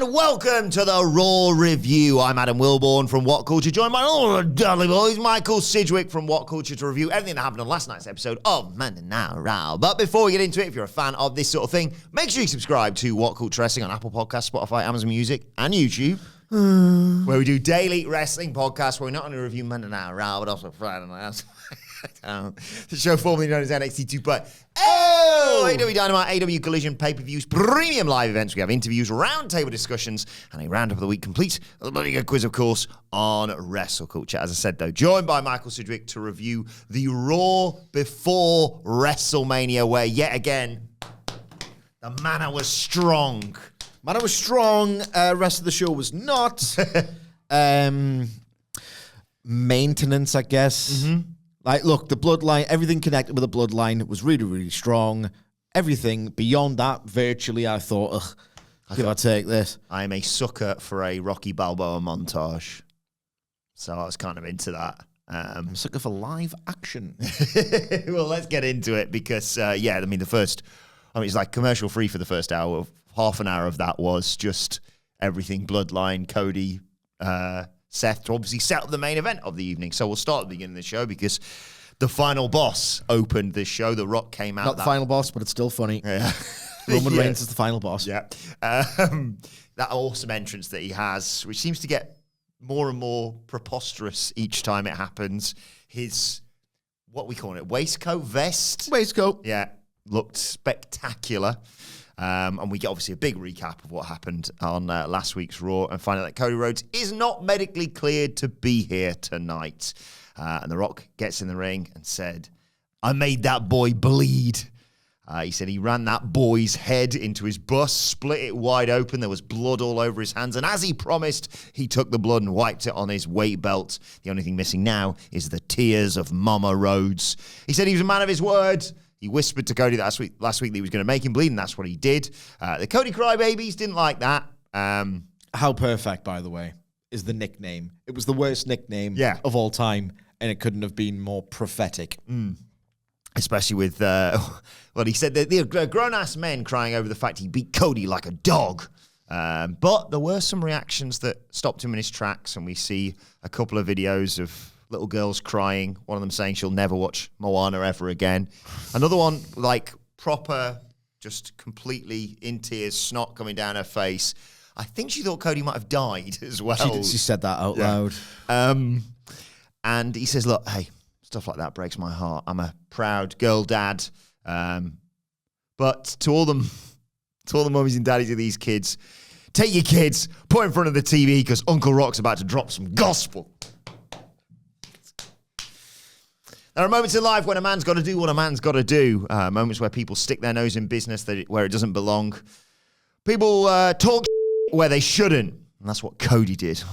And welcome to the Raw Review. I'm Adam Wilbourn from What Culture, joined by all the Dudley boys, Michael Sidgwick from What Culture, to review everything that happened on last night's episode of Monday Night Raw. But before we get into it, if you're a fan of this sort of thing, make sure you subscribe to What Culture Wrestling on Apple Podcasts, Spotify, Amazon Music, and YouTube, where we do daily wrestling podcasts where we not only review Monday Night Raw, but also Friday Night. The show formerly known as NXT 2, but AEW Dynamite, AEW Collision, pay-per-views, premium live events. We have interviews, roundtable discussions, and a roundup of the week complete. A bloody good quiz, of course, on Wrestle Culture. As I said, though, joined by Michael Sidgwick to review the Raw before WrestleMania, where yet again the manner was strong. Manner was strong. Rest of the show was not. Maintenance, I guess. Mm-hmm. Like, look, the Bloodline, everything connected with the Bloodline was really, really strong. Everything beyond that, virtually, I thought, give or take this. I am a sucker for a Rocky Balboa montage. So I was kind of into that. I'm a sucker for live action. Well, let's get into it because, it's like commercial free for the first hour. Half an hour of that was just everything Bloodline, Cody, Seth to obviously set up the main event of the evening. So we'll start at the beginning of the show because the final boss opened this show. The Rock came out. Not the final boss, but it's still funny. Yeah. Roman Reigns is the final boss. Yeah. That awesome entrance that he has, which seems to get more and more preposterous each time it happens. His, what we call it, waistcoat, vest? Waistcoat. Yeah. Looked spectacular. And we get obviously a big recap of what happened on last week's Raw and find out that Cody Rhodes is not medically cleared to be here tonight. And The Rock gets in the ring and said, I made that boy bleed. He said he ran that boy's head into his bus, split it wide open. There was blood all over his hands. And as he promised, he took the blood and wiped it on his weight belt. The only thing missing now is the tears of Mama Rhodes. He said he was a man of his word. He whispered to Cody last week that he was going to make him bleed, and that's what he did. The Cody Crybabies didn't like that. How perfect, by the way, is the nickname. It was the worst nickname of all time, and it couldn't have been more prophetic. Especially with, he said that the grown-ass men crying over the fact he beat Cody like a dog. But there were some reactions that stopped him in his tracks, and we see a couple of videos of little girls crying, one of them saying she'll never watch Moana ever again. Another one, like, proper, just completely in tears, snot coming down her face. I think she thought Cody might have died as well. She said that out loud. And he says, look, hey, stuff like that breaks my heart. I'm a proud girl dad. But to all the mummies and daddies of these kids, take your kids, put in front of the TV because Uncle Rock's about to drop some gospel. There are moments in life when a man's got to do what a man's got to do. Moments where people stick their nose in business where it doesn't belong. People talk where they shouldn't. And that's what Cody did.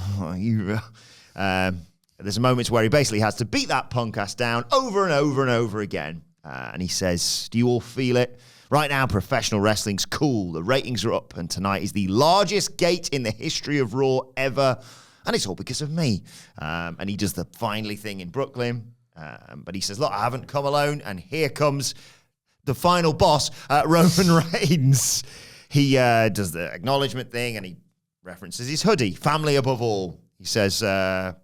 There's moments where he basically has to beat that punk ass down over and over and over again. And he says, do you all feel it? Right now, professional wrestling's cool. The ratings are up. And tonight is the largest gate in the history of Raw ever. And it's all because of me. And he does the finally thing in Brooklyn. But he says, look, I haven't come alone. And here comes the final boss, Roman Reigns. He does the acknowledgement thing and he references his hoodie, family above all. He says, I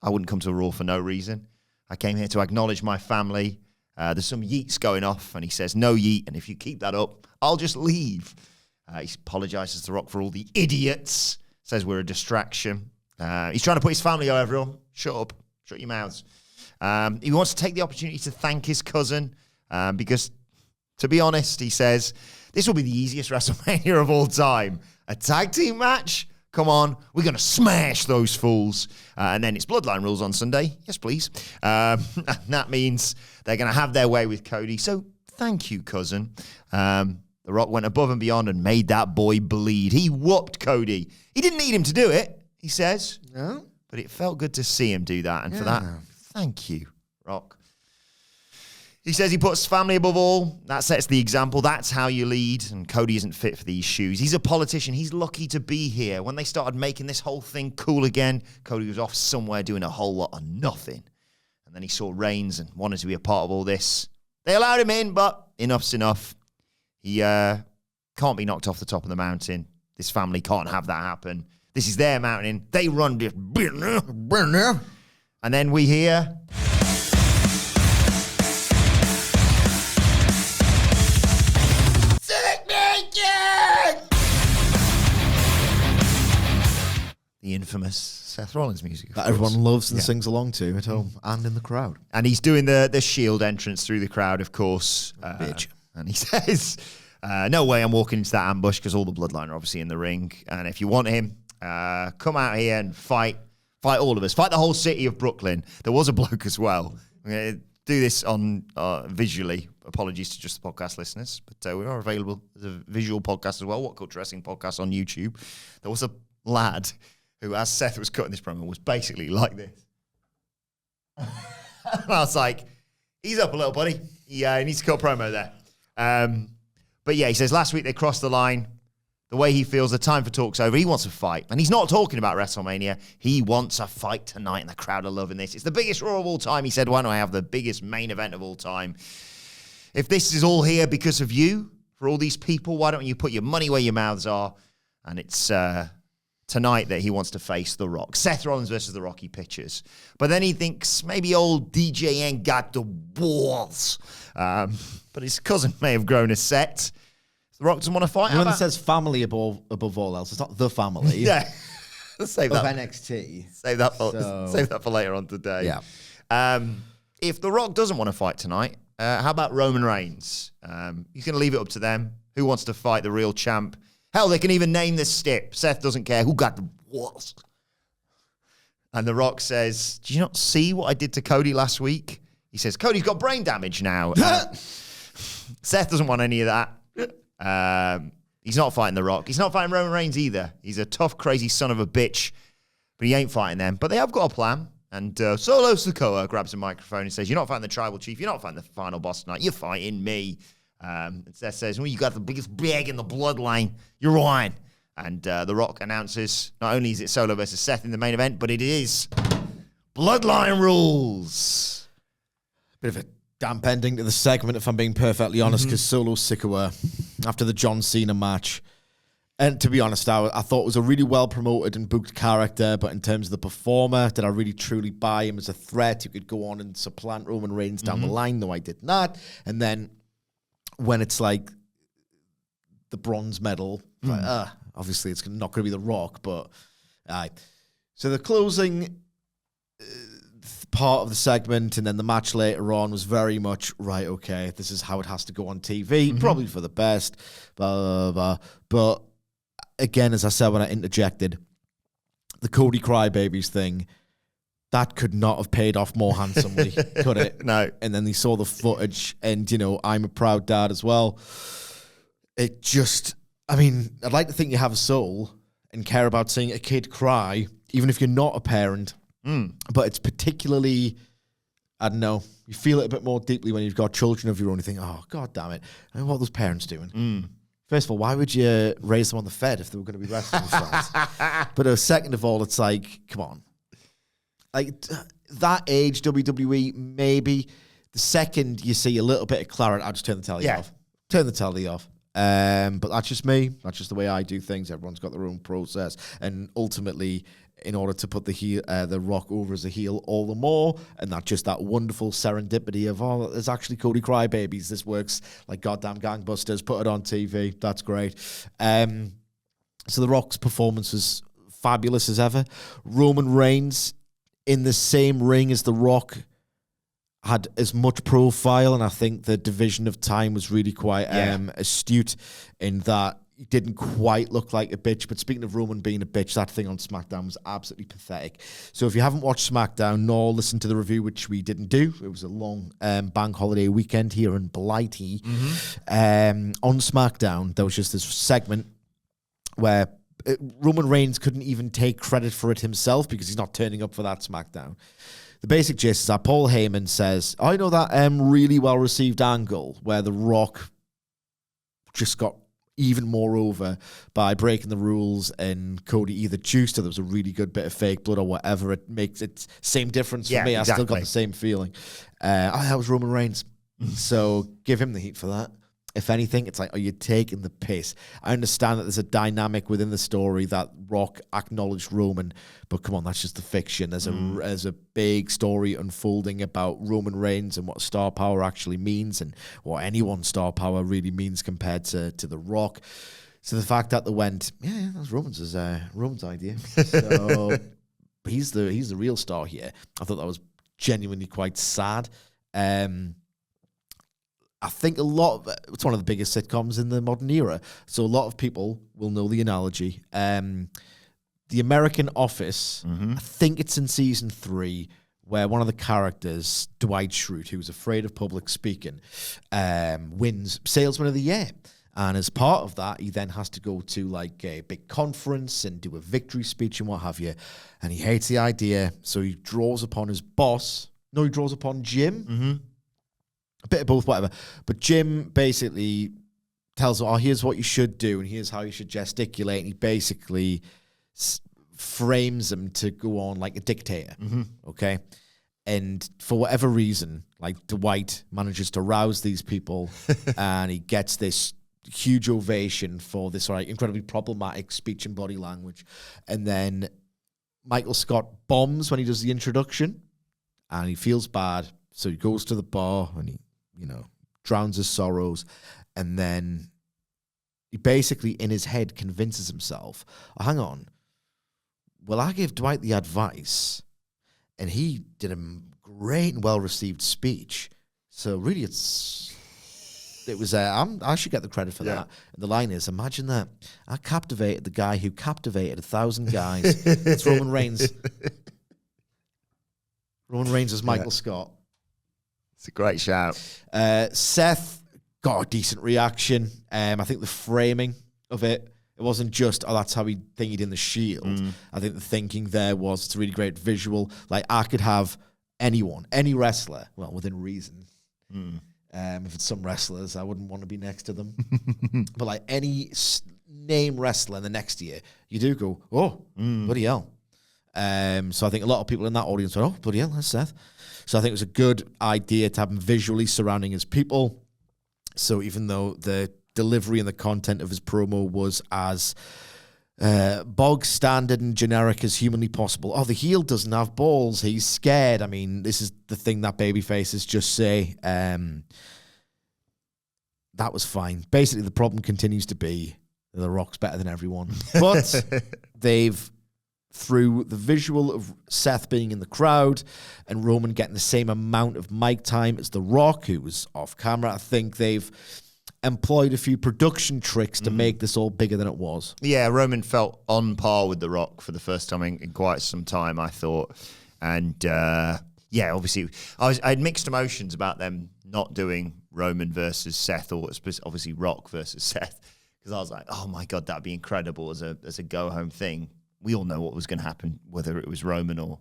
wouldn't come to Raw for no reason. I came here to acknowledge my family. There's some yeets going off. And he says, no yeet. And if you keep that up, I'll just leave. He apologizes to Rock for all the idiots. Says we're a distraction. He's trying to put his family on everyone. Shut up. Shut your mouths. He wants to take the opportunity to thank his cousin because, to be honest, he says, this will be the easiest WrestleMania of all time. A tag team match? Come on, we're going to smash those fools. And then it's Bloodline rules on Sunday. Yes, please. And that means they're going to have their way with Cody. So thank you, cousin. The Rock went above and beyond and made that boy bleed. He whooped Cody. He didn't need him to do it, he says. No. But it felt good to see him do that. And for that, thank you, Rock. He says he puts family above all. That sets the example. That's how you lead. And Cody isn't fit for these shoes. He's a politician. He's lucky to be here. When they started making this whole thing cool again, Cody was off somewhere doing a whole lot of nothing. And then he saw Reigns and wanted to be a part of all this. They allowed him in, but enough's enough. He can't be knocked off the top of the mountain. This family can't have that happen. This is their mountain. They run this. And then we hear... the infamous Seth Rollins music. That everyone loves and sings along to at home and in the crowd. And he's doing the Shield entrance through the crowd, of course. Bitch. And he says, no way I'm walking into that ambush because all the Bloodline are obviously in the ring. And if you want him, come out here and fight all of us. Fight the whole city of Brooklyn. There was a bloke as well. I'm going to do this on visually. Apologies to just the podcast listeners. But we are available as a visual podcast as well. What Culture Wrestling podcast on YouTube. There was a lad who, as Seth was cutting this promo, was basically like this. And I was like, ease up a little, buddy. He needs to cut a promo there. But yeah, he says, last week they crossed the line. The way he feels, the time for talk's over. He wants a fight. And he's not talking about WrestleMania. He wants a fight tonight, and the crowd are loving this. It's the biggest Raw of all time. He said, why don't I have the biggest main event of all time? If this is all here because of you, for all these people, why don't you put your money where your mouths are? And it's... tonight that he wants to face The Rock. Seth Rollins versus The Rock, he pitches. But then he thinks maybe old DJ ain't got the balls. But his cousin may have grown a set. The Rock doesn't want to fight. When it says family above all else, it's not the family. Yeah. Let's save that. Of NXT. Save that for later on today. Yeah. If The Rock doesn't want to fight tonight, how about Roman Reigns? He's going to leave it up to them. Who wants to fight the real champ? Hell, they can even name this stip. Seth doesn't care. Who got the balls? And The Rock says, did you not see what I did to Cody last week? He says, Cody's got brain damage now. Seth doesn't want any of that. He's not fighting The Rock. He's not fighting Roman Reigns either. He's a tough, crazy son of a bitch. But he ain't fighting them. But they have got a plan. And Solo Sikoa grabs a microphone and says, you're not fighting the tribal chief. You're not fighting the final boss tonight. You're fighting me. And Seth says, well, you got the biggest bag in the bloodline. You're on. And The Rock announces, not only is it Solo versus Seth in the main event, but it is Bloodline Rules. Bit of a damp ending to the segment, if I'm being perfectly honest, because Solo Sikoa, after the John Cena match, and to be honest, I thought it was a really well-promoted and booked character, but in terms of the performer, did I really truly buy him as a threat who could go on and supplant Roman Reigns down the line? No, I did not. And then when it's like the bronze medal, like, obviously it's not going to be The Rock, but so the closing part of the segment and then the match later on was very much, right, okay, this is how it has to go on TV, probably for the best, blah, blah, blah. But again, as I said when I interjected, the Cody Crybabies thing, that could not have paid off more handsomely, could it? No. And then they saw the footage, and, you know, I'm a proud dad as well. It just, I mean, I'd like to think you have a soul and care about seeing a kid cry, even if you're not a parent. But it's particularly, I don't know, you feel it a bit more deeply when you've got children of your own. You think, oh, God damn it. I mean, what are those parents doing? First of all, why would you raise them on the Fed if they were going to be wrestling stars? But second of all, it's like, come on. Like, that age, WWE, maybe. The second you see a little bit of clarity, I'll just turn the telly off. Turn the telly off. But that's just me. That's just the way I do things. Everyone's got their own process. And ultimately, in order to put the Rock over as a heel all the more, and that wonderful serendipity of, oh, there's actually Cody Crybabies. This works like goddamn gangbusters. Put it on TV. That's great. So The Rock's performance was fabulous as ever. Roman Reigns in the same ring as The Rock had as much profile, and I think the division of time was really quite astute in that he didn't quite look like a bitch. But speaking of Roman being a bitch, that thing on SmackDown was absolutely pathetic. So if you haven't watched SmackDown nor listened to the review, which we didn't do, it was a long bank holiday weekend here in Blighty. On SmackDown, there was just this segment where Roman Reigns couldn't even take credit for it himself because he's not turning up for that SmackDown. The basic gist is that Paul Heyman says, I know that really well-received angle where The Rock just got even more over by breaking the rules and Cody either juiced or there was a really good bit of fake blood or whatever. It makes it same difference for me. Exactly. I still got the same feeling. That was Roman Reigns. So give him the heat for that. If anything, it's like, are you taking the piss? I understand that there's a dynamic within the story that Rock acknowledged Roman, but come on, that's just the fiction. There's a big story unfolding about Roman Reigns and what star power actually means and what anyone's star power really means compared to The Rock. So the fact that they went, yeah, that's Roman's idea. So he's the real star here. I thought that was genuinely quite sad. I think it's one of the biggest sitcoms in the modern era. So a lot of people will know the analogy. The American Office, I think it's in season 3, where one of the characters, Dwight Schrute, who's afraid of public speaking, wins Salesman of the Year. And as part of that, he then has to go to like a big conference and do a victory speech and what have you. And he hates the idea. So he draws upon his boss. No, he draws upon Jim. A bit of both, whatever. But Jim basically tells him, here's what you should do, and here's how you should gesticulate. And he basically frames him to go on like a dictator, okay? And for whatever reason, like Dwight manages to rouse these people, and he gets this huge ovation for this incredibly problematic speech and body language. And then Michael Scott bombs when he does the introduction, and he feels bad. So he goes to the bar and he, drowns his sorrows. And then he basically, in his head, convinces himself, hang on, well, I gave Dwight the advice and he did a great and well-received speech. So really I should get the credit for that. And the line is, imagine that. I captivated the guy who captivated 1,000 guys. It's Roman Reigns. Roman Reigns is Michael Scott. It's a great shout. Seth got a decent reaction. I think the framing of it wasn't just, that's how he thingied in the Shield. I think the thinking there was, it's a really great visual. Like, I could have anyone, any wrestler, well, within reason. If it's some wrestlers, I wouldn't want to be next to them. But like any name wrestler in the next year, you do go, bloody hell. So I think a lot of people in that audience went, bloody hell, that's Seth. So I think it was a good idea to have him visually surrounding his people. So even though the delivery and the content of his promo was as bog standard and generic as humanly possible. The heel doesn't have balls. He's scared. I mean, this is the thing that babyfaces just say. That was fine. Basically, the problem continues to be The Rock's better than everyone. But they've, through the visual of Seth being in the crowd and Roman getting the same amount of mic time as The Rock, who was off camera, I think they've employed a few production tricks to make this all bigger than it was. Yeah, Roman felt on par with The Rock for the first time in quite some time, I thought. And obviously, I had mixed emotions about them not doing Roman versus Seth, or obviously Rock versus Seth, because I was like, oh my God, that'd be incredible as a go-home thing. We all know what was going to happen, whether it was Roman or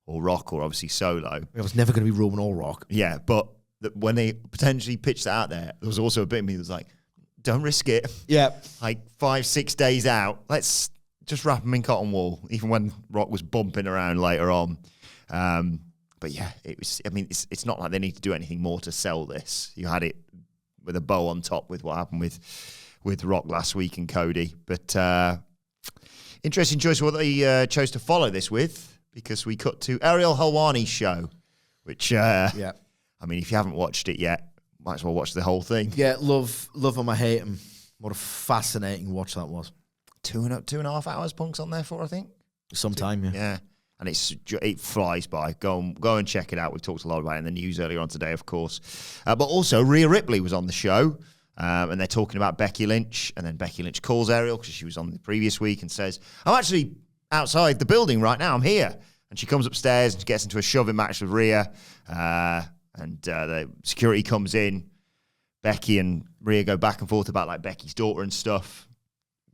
Rock, or obviously Solo. It was never going to be Roman or Rock. Yeah, but when they potentially pitched that out there was also a bit of me that was like, don't risk it. Yeah. Like 5-6 days out, let's just wrap them in cotton wool, even when Rock was bumping around later on. But yeah, it's not like they need to do anything more to sell this. You had it with a bow on top with what happened with Rock last week and Cody. But interesting choice what they chose to follow this with, because we cut to Ariel Helwani's show, which, I mean, if you haven't watched it yet, might as well watch the whole thing. Yeah, love him, I hate him. What a fascinating watch that was. 2.5 hours Punk's on there for, I think. Sometime, yeah. Yeah, and it flies by. Go and check it out. We talked a lot about it in the news earlier on today, of course. But also, Rhea Ripley was on the show, and they're talking about Becky Lynch, and then Becky Lynch calls Ariel, because she was on the previous week, and says, I'm actually outside the building right now. I'm here. And she comes upstairs and gets into a shoving match with Rhea, and the security comes in. Becky and Rhea go back and forth about like Becky's daughter and stuff.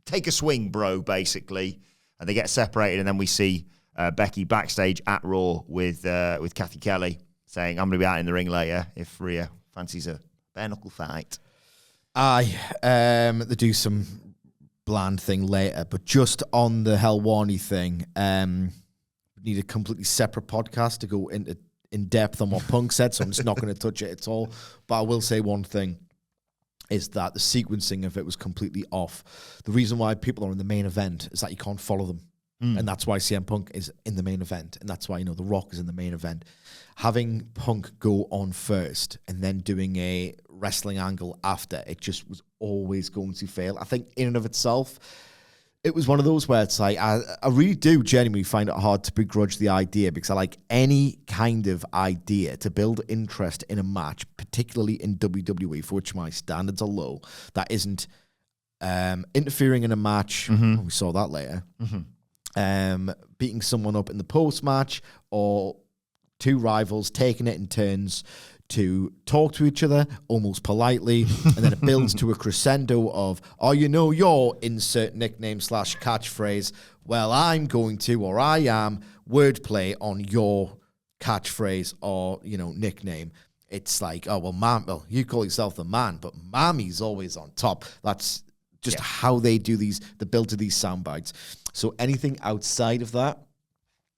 Take a swing, bro, basically. And they get separated, and then we see Becky backstage at Raw with Kathy Kelly saying, I'm going to be out in the ring later if Rhea fancies a bare-knuckle fight. They do some bland thing later, but just on the Helwani thing, need a completely separate podcast to go in depth on what Punk said, so I'm just not going to touch it at all. But I will say one thing. is that the sequencing of it was completely off. The reason why people are in the main event is that you can't follow them. And that's why CM Punk is in the main event. And that's why, The Rock is in the main event. Having Punk go on first and then doing a wrestling angle after, it just was always going to fail. I think in and of itself, it was one of those where it's like, I really do genuinely find it hard to begrudge the idea, because I like any kind of idea to build interest in a match, particularly in WWE, for which my standards are low, that isn't interfering in a match. We saw that later. Beating someone up in the post-match, or two rivals taking it in turns to talk to each other almost politely, and then it builds to a crescendo of, your insert nickname / catchphrase. Well, I'm going to, or I am, wordplay on your catchphrase or, nickname. It's like, you call yourself the man, but Mommy's always on top. That's just how they do the build to these sound bites. So anything outside of that,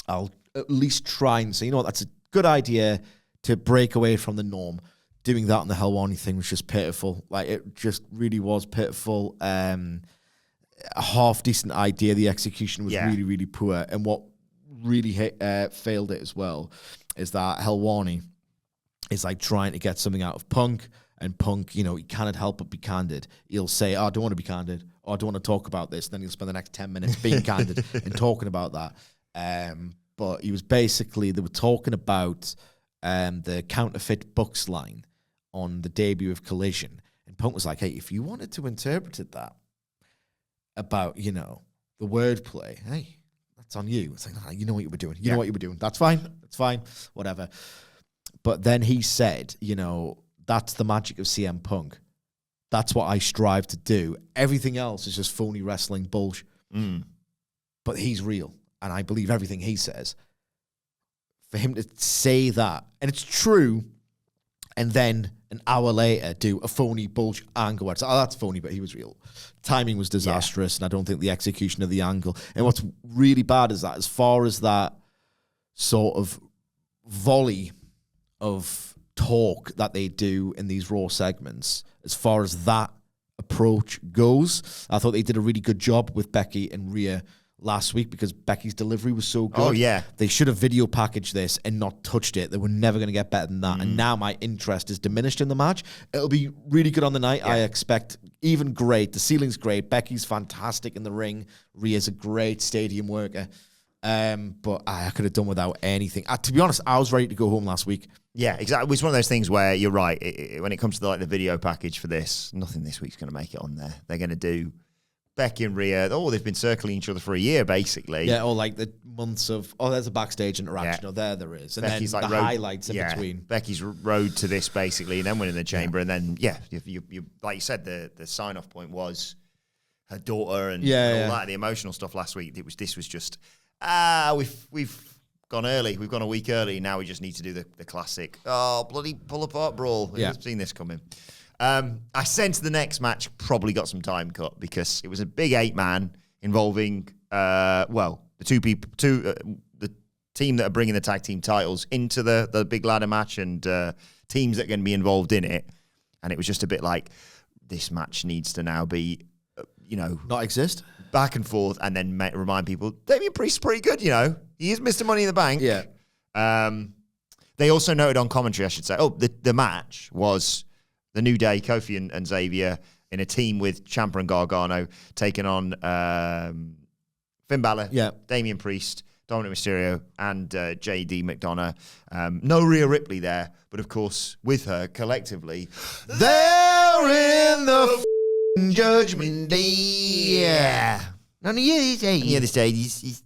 I'll at least try and say, that's a good idea to break away from the norm. Doing that on the Helwani thing was just pitiful. Like, it just really was pitiful. A half-decent idea. The execution was really, really poor. And what really failed it as well is that Helwani is like trying to get something out of Punk. And Punk, he cannot help but be candid. He'll say, I don't want to be candid. Or I don't want to talk about this. Then he'll spend the next 10 minutes being candid and talking about that. But he was basically, they were talking about the counterfeit Bucks line on the debut of Collision. And Punk was like, hey, if you wanted to interpret it that about, the wordplay, hey, that's on you. It's like, you know what you were doing. You know what you were doing. That's fine. That's fine. Whatever. But then he said, that's the magic of CM Punk. That's what I strive to do. Everything else is just phony wrestling bullshit. But he's real, and I believe everything he says. For him to say that, and it's true, and then an hour later do a phony bullshit angle where it's, that's phony, but he was real. Timing was disastrous, and I don't think the execution of the angle. And what's really bad is that as far as that sort of volley of talk that they do in these Raw segments, as far as that approach goes, I thought they did a really good job with Becky and Rhea last week, because Becky's delivery was so good. Oh, yeah. They should have video packaged this and not touched it. They were never going to get better than that. And now my interest is diminished in the match. It'll be really good on the night. I expect even great. The ceiling's great. Becky's fantastic in the ring. Rhea's a great stadium worker. But I could have done without anything. To be honest, I was ready to go home last week. Yeah, exactly. It's one of those things where you're right. When it comes to the video package for this, nothing this week's going to make it on there. They're going to do Becky and Rhea. They've been circling each other for a year, basically. Yeah, or like the months of, there's a backstage interaction. There is. And Becky's then the highlights in between. Becky's road to this, basically, and then winning the chamber. And then, you like you said, the sign-off point was her daughter and all that, the emotional stuff last week. This was just, we've gone early. We've gone a week early. Now we just need to do the classic, bloody pull-apart brawl. I've seen this coming. I sense the next match probably got some time cut, because it was a big 8-man involving, the the team that are bringing the tag team titles into the big ladder match, and teams that are going to be involved in it. And it was just a bit like, this match needs to now be, not exist. Back and forth, and then remind people, Damian Priest's pretty good, He is Mr. Money in the Bank. Yeah. They also noted on commentary, I should say, the match was the New Day, Kofi and Xavier, in a team with Ciampa and Gargano, taking on Finn Balor, Damian Priest, Dominic Mysterio, and JD McDonough. No Rhea Ripley there, but of course, with her, collectively, they're in the Judgment Day. Yeah. On the other side,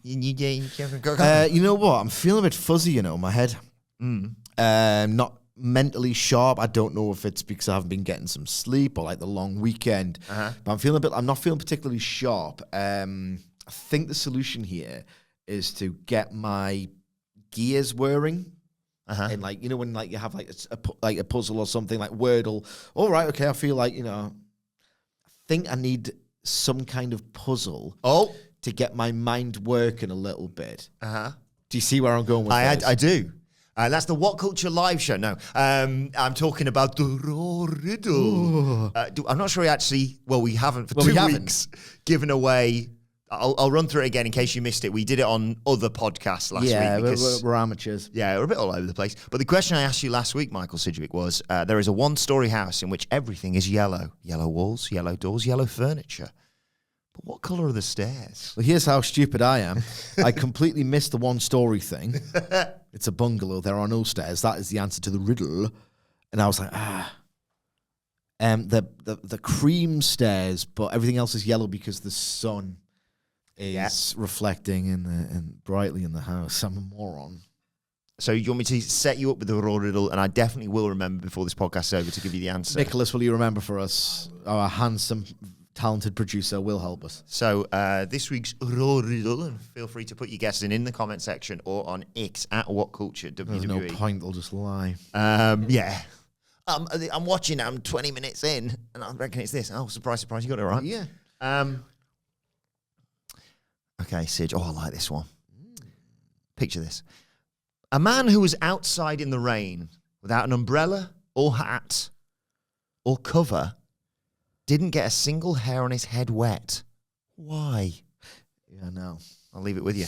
you know what? I'm feeling a bit fuzzy, my head. Not mentally sharp. I don't know if it's because I haven't been getting some sleep or like the long weekend. But I'm not feeling particularly sharp. I think the solution here is to get my gears whirring. And like, when like you have like a puzzle or something like Wordle. All right, okay, I feel like, I think I need some kind of puzzle to get my mind working a little bit. Do you see where I'm going with this? I do. That's the What Culture live show. No, I'm talking about the Raw Riddle. I'm not sure we haven't for 2 weeks given away. I'll run through it again in case you missed it. We did it on other podcasts last week. Yeah, we're amateurs. Yeah, we're a bit all over the place. But the question I asked you last week, Michael Sidgwick, was there is a one-story house in which everything is yellow. Yellow walls, yellow doors, yellow furniture. But what colour are the stairs? Well, here's how stupid I am. I completely missed the one-story thing. It's a bungalow. There are no stairs. That is the answer to the riddle. And I was like, the cream stairs, but everything else is yellow because the sun is reflecting and brightly in the house. I'm a moron. So you want me to set you up with the Raw Riddle, and I definitely will remember before this podcast is over to give you the answer. Nicholas, will you remember for us? Our handsome, talented producer will help us. So this week's Raw Riddle, and feel free to put your guesses in the comment section or on X at WhatCulture WWE. There's no point, they'll just lie. Yeah. I'm watching, I'm 20 minutes in, and I reckon it's this. Oh, surprise, surprise, you got it right. Yeah. Okay, Sidge. Oh, I like this one. Picture this. A man who was outside in the rain without an umbrella or hat or cover didn't get a single hair on his head wet. Why? Yeah, no. I'll leave it with you.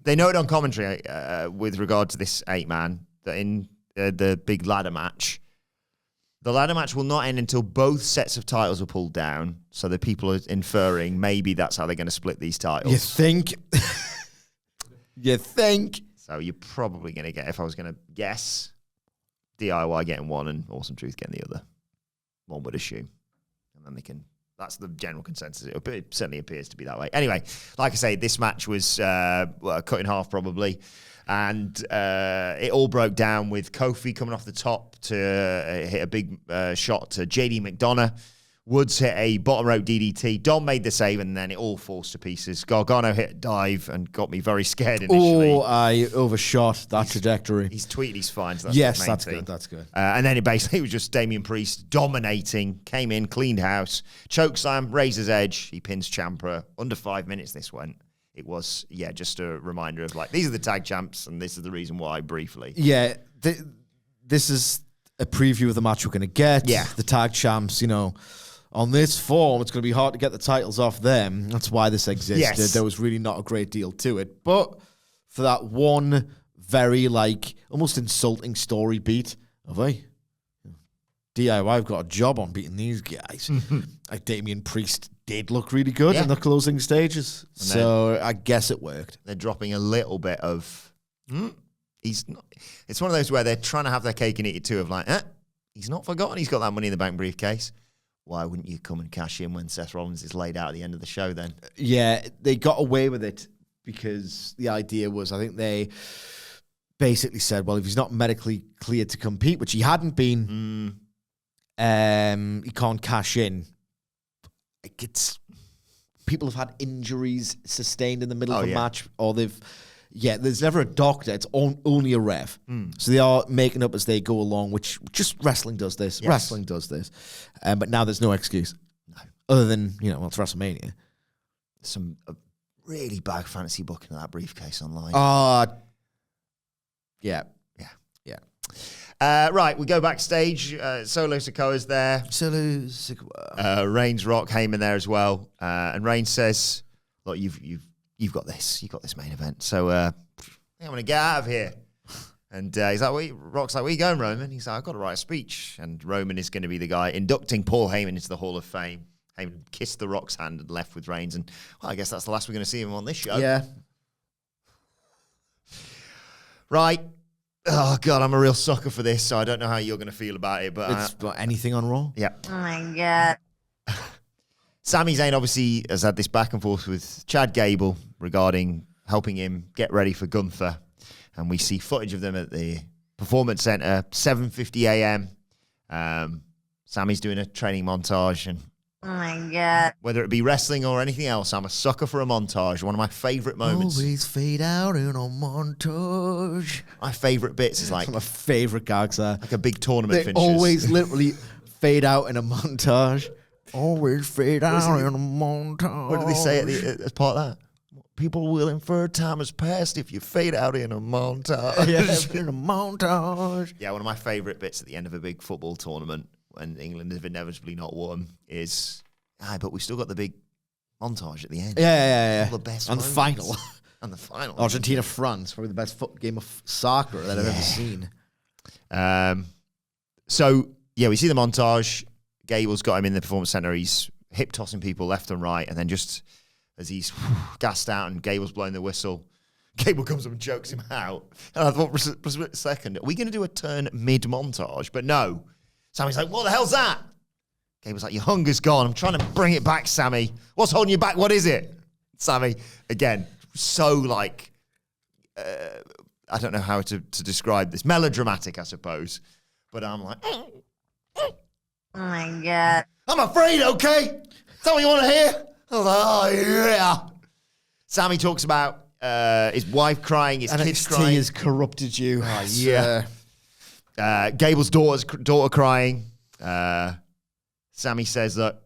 They noted on commentary with regard to this 8-man that in the big ladder match, the ladder match will not end until both sets of titles are pulled down. So the people are inferring maybe that's how they're going to split these titles. You think? You think? So you're probably going to get, if I was going to guess, DIY getting one and Awesome Truth getting the other. One would assume. And then they can, that's the general consensus. It certainly appears to be that way. Anyway, like I say, this match was cut in half probably. And it all broke down with Kofi coming off the top to hit a big shot to JD McDonough. Woods hit a bottom rope DDT. Dom made the save, and then it all falls to pieces. Gargano hit a dive and got me very scared initially. Oh, I overshot that trajectory. He's tweeted he's fine. So that's good. That's good. And then it basically was just Damian Priest dominating, came in, cleaned house, chokeslam, Razor's Edge. He pins Ciampa. Under 5 minutes this went. It was, just a reminder of these are the tag champs, and this is the reason why, briefly. Yeah, this is a preview of the match we're going to get. Yeah. The tag champs, on this form, it's going to be hard to get the titles off them. That's why this existed. Yes. There was really not a great deal to it. But for that one very, almost insulting story beat of, hey, DIY've got a job on beating these guys. Damian Priest did look really good in the closing stages. So I guess it worked. They're dropping a little bit of, he's not. It's one of those where they're trying to have their cake and eat it too, of he's not forgotten he's got that Money in the Bank briefcase. Why wouldn't you come and cash in when Seth Rollins is laid out at the end of the show then? Yeah, they got away with it because the idea was, I think they basically said, well, if he's not medically cleared to compete, which he hadn't been, he can't cash in. People have had injuries sustained in the middle of a match, or there's never a doctor. It's only a ref. So they are making up as they go along, which just wrestling does this. Yes. Wrestling does this. But now there's no excuse. No. Other than, it's WrestleMania. Some really bad fantasy booking of that briefcase online. Yeah. Right, we go backstage. Solo Sikoa's there. Solo Sikoa. Reigns, Rock, Heyman there as well. And Reigns says, look, you've got this. You've got this main event. So I'm going to get out of here. And he's like, Rock's like, where you going, Roman? He's like, I've got to write a speech. And Roman is going to be the guy inducting Paul Heyman into the Hall of Fame. Heyman kissed the Rock's hand and left with Reigns. And, I guess that's the last we're going to see him on this show. Yeah. Right. Oh, God, I'm a real sucker for this, so I don't know how you're going to feel about it. But it's anything on Raw? Yeah. Oh, my God. Sami Zayn obviously has had this back and forth with Chad Gable regarding helping him get ready for Gunther. And we see footage of them at the Performance Center, 7:50 a.m. Sami's doing a training montage. And oh, my God. Whether it be wrestling or anything else, I'm a sucker for a montage. One of my favorite moments. Always fade out in a montage. My favorite bits is my favorite gags are. Like a big tournament They finishes. always literally fade out in a montage. Always fade out in a montage. What did they say as part of that? people will infer time has passed if you fade out in a montage. In a montage. Yeah, one of my favourite bits at the end of a big football tournament when England have inevitably not won is, but we still got the big montage at the end. Yeah. All the best And the moments. final. And the final. Argentina-France, probably the best game of soccer that I've ever seen. So, yeah, we see the montage. Gable's got him in the Performance Centre. He's hip-tossing people left and right. And then just as he's gassed out and Gable's blowing the whistle, Gable comes up and chokes him out. And I thought for a split second, are we going to do a turn mid-montage? But no. Sammy's like, what the hell's that? Gable's like, your hunger's gone. I'm trying to bring it back, Sammy. What's holding you back? What is it? Sammy, again, so like, I don't know how to describe this. Melodramatic, I suppose. But I'm like, Oh my God. I'm afraid, okay? Is that what you want to hear? I was like, oh, yeah. Sammy talks about his wife crying, his kids NXT crying. has corrupted you. Oh, yeah. Gable's daughter crying. Sammy says that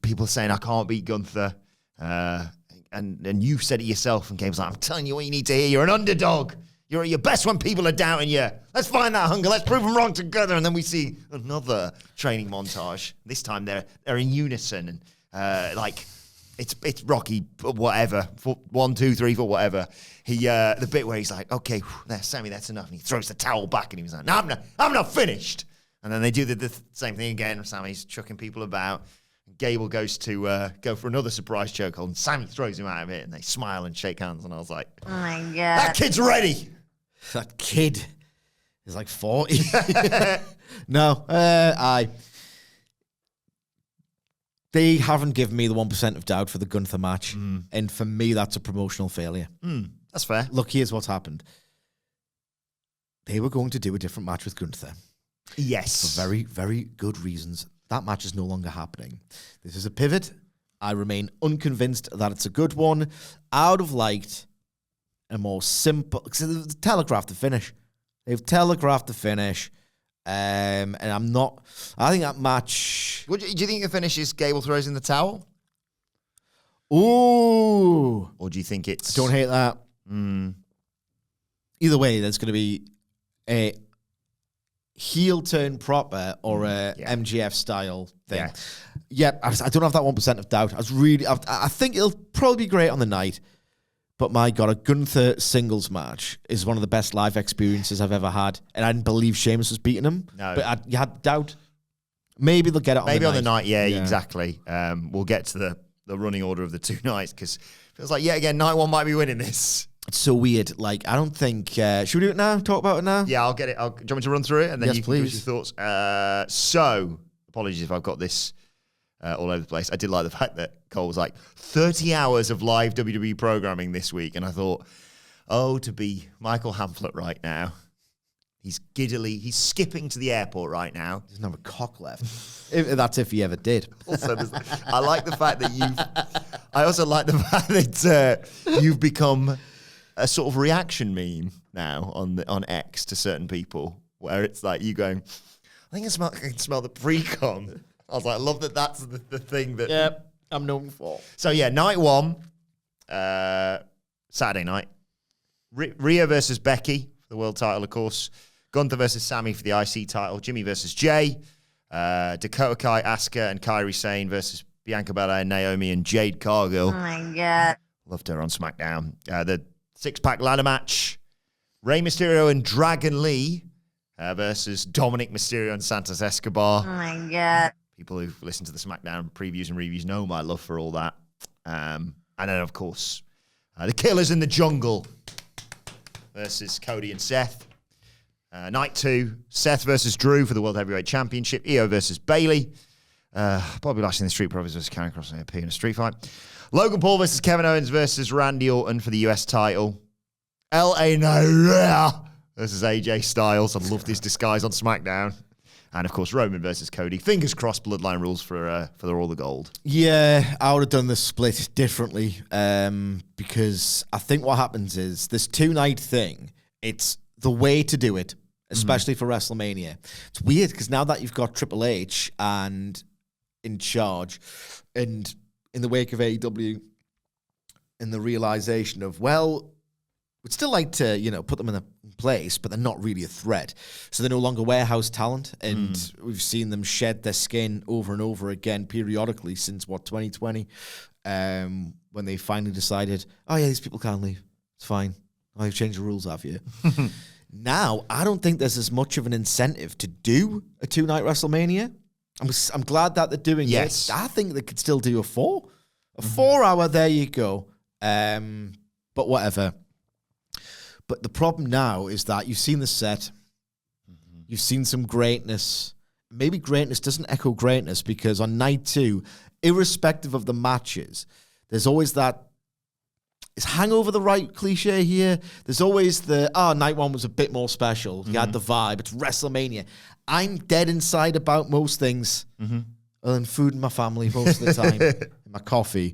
people are saying, I can't beat Gunther. And you've said it yourself. And Gable's like, I'm telling you what you need to hear. You're an underdog. You're at your best when people are doubting you. Let's find that hunger. Let's prove them wrong together. And then we see another training montage. This time they're in unison. And like, it's Rocky, whatever. 1, 2, 3, 4, whatever. The bit where he's like, okay, there, Sammy, that's enough. And he throws the towel back and he's like, no, I'm not finished. And then they do the same thing again. Sammy's chucking people about. Gable goes to go for another surprise chokehold, and Sammy throws him out of it, and they smile and shake hands. And I was like, Oh my God. that kid's ready. That kid is like 40. No, they haven't given me the 1% of doubt for the Gunther match. And for me, that's a promotional failure. That's fair. Look, here's what's happened. They were going to do a different match with Gunther Yes. for very, very good reasons. That match is no longer happening. This is a pivot. I remain unconvinced that it's a good one. I would have liked a more simple... Because they've telegraphed the finish. They've telegraphed the finish. And I'm not... I think that match... Do you think the finish is Gable throws in the towel? Ooh. Or do you think it's... Don't hate that. Either way, there's going to be a heel turn proper or a MGF style thing. Yeah, I don't have that 1% of doubt. I think it'll probably be great on the night. But my God, a Gunther singles match is one of the best live experiences I've ever had. And I didn't believe Sheamus was beating him. No. But you had doubt. Maybe they'll get it on the night. Maybe on the night, yeah. Exactly. We'll get to the running order of the two nights because it feels like, yet again, night one might be winning this. It's so weird. Like, I don't think... should we do it now? Talk about it now? Yeah, I'll get it. Do you want me to run through it? And then Yes, you can give us please. your thoughts. So, apologies if I've got this all over the place. I did like the fact that Cole was like, 30 hours of live WWE programming this week. And I thought, to be Michael Hamflett right now. He's skipping to the airport right now. He doesn't have a cock left. That's if he ever did. Also, I like the fact that I also like the fact that you've become a sort of reaction meme now on X to certain people, where it's like you going, I think I can smell the pre-com. I was like, I love that that's the thing that... Yep, I'm known for. So, yeah, night one, Saturday night. Rhea versus Becky for the world title, of course. Gunther versus Sammy for the IC title. Jimmy versus Jay. Dakota Kai, Asuka, and Kairi Sane versus Bianca Belair, Naomi, and Jade Cargill. Oh my God. Loved her on SmackDown. The six-pack ladder match. Rey Mysterio and Dragon Lee versus Dominic Mysterio and Santos Escobar. Oh my God. People who've listened to the SmackDown previews and reviews know my love for all that. And then, of course, the Killers in the Jungle versus Cody and Seth. Night 2, Seth versus Drew for the World Heavyweight Championship. Io versus Bayley. Bobby Lashley in the Street Profits versus Karrion Kross and AP in a street fight. Logan Paul versus Kevin Owens versus Randy Orton for the US title. LA Knight versus AJ Styles. I loved his disguise on SmackDown. And, of course, Roman versus Cody. Fingers crossed, Bloodline rules for all the gold. Yeah, I would have done the split differently because I think what happens is this two-night thing, it's the way to do it, especially for WrestleMania. It's weird because now that you've got Triple H and in charge and in the wake of AEW, in the realization of, well, we'd still like to, put them in a place, but they're not really a threat. So they're no longer warehouse talent, and we've seen them shed their skin over and over again periodically since, 2020, when they finally decided, oh, yeah, these people can't leave. It's fine. Oh, you've changed the rules, have you? Now, I don't think there's as much of an incentive to do a 2-night WrestleMania. I'm glad that they're doing it. I think they could still do a 4-hour, there you go. But whatever. But the problem now is that you've seen the set. You've seen some greatness. Maybe greatness doesn't echo greatness, because on night 2, irrespective of the matches, there's always that, is hangover the right cliche here? There's always night 1 was a bit more special. You had the vibe. It's WrestleMania. I'm dead inside about most things, other than food and my family most of the time, and my coffee.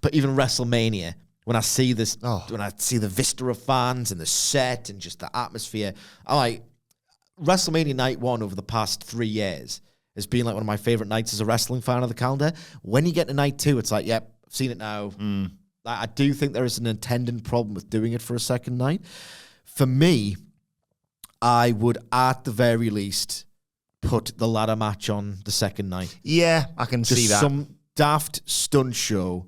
But even WrestleMania, when I see this, when I see the vista of fans and the set and just the atmosphere, WrestleMania night 1 over the past 3 years has been like one of my favorite nights as a wrestling fan of the calendar. When you get to night 2, it's like, yep, I've seen it now. I do think there is an attendant problem with doing it for a second night. For me, I would, at the very least, put the ladder match on the second night. Yeah, I can see that. Some daft stunt show,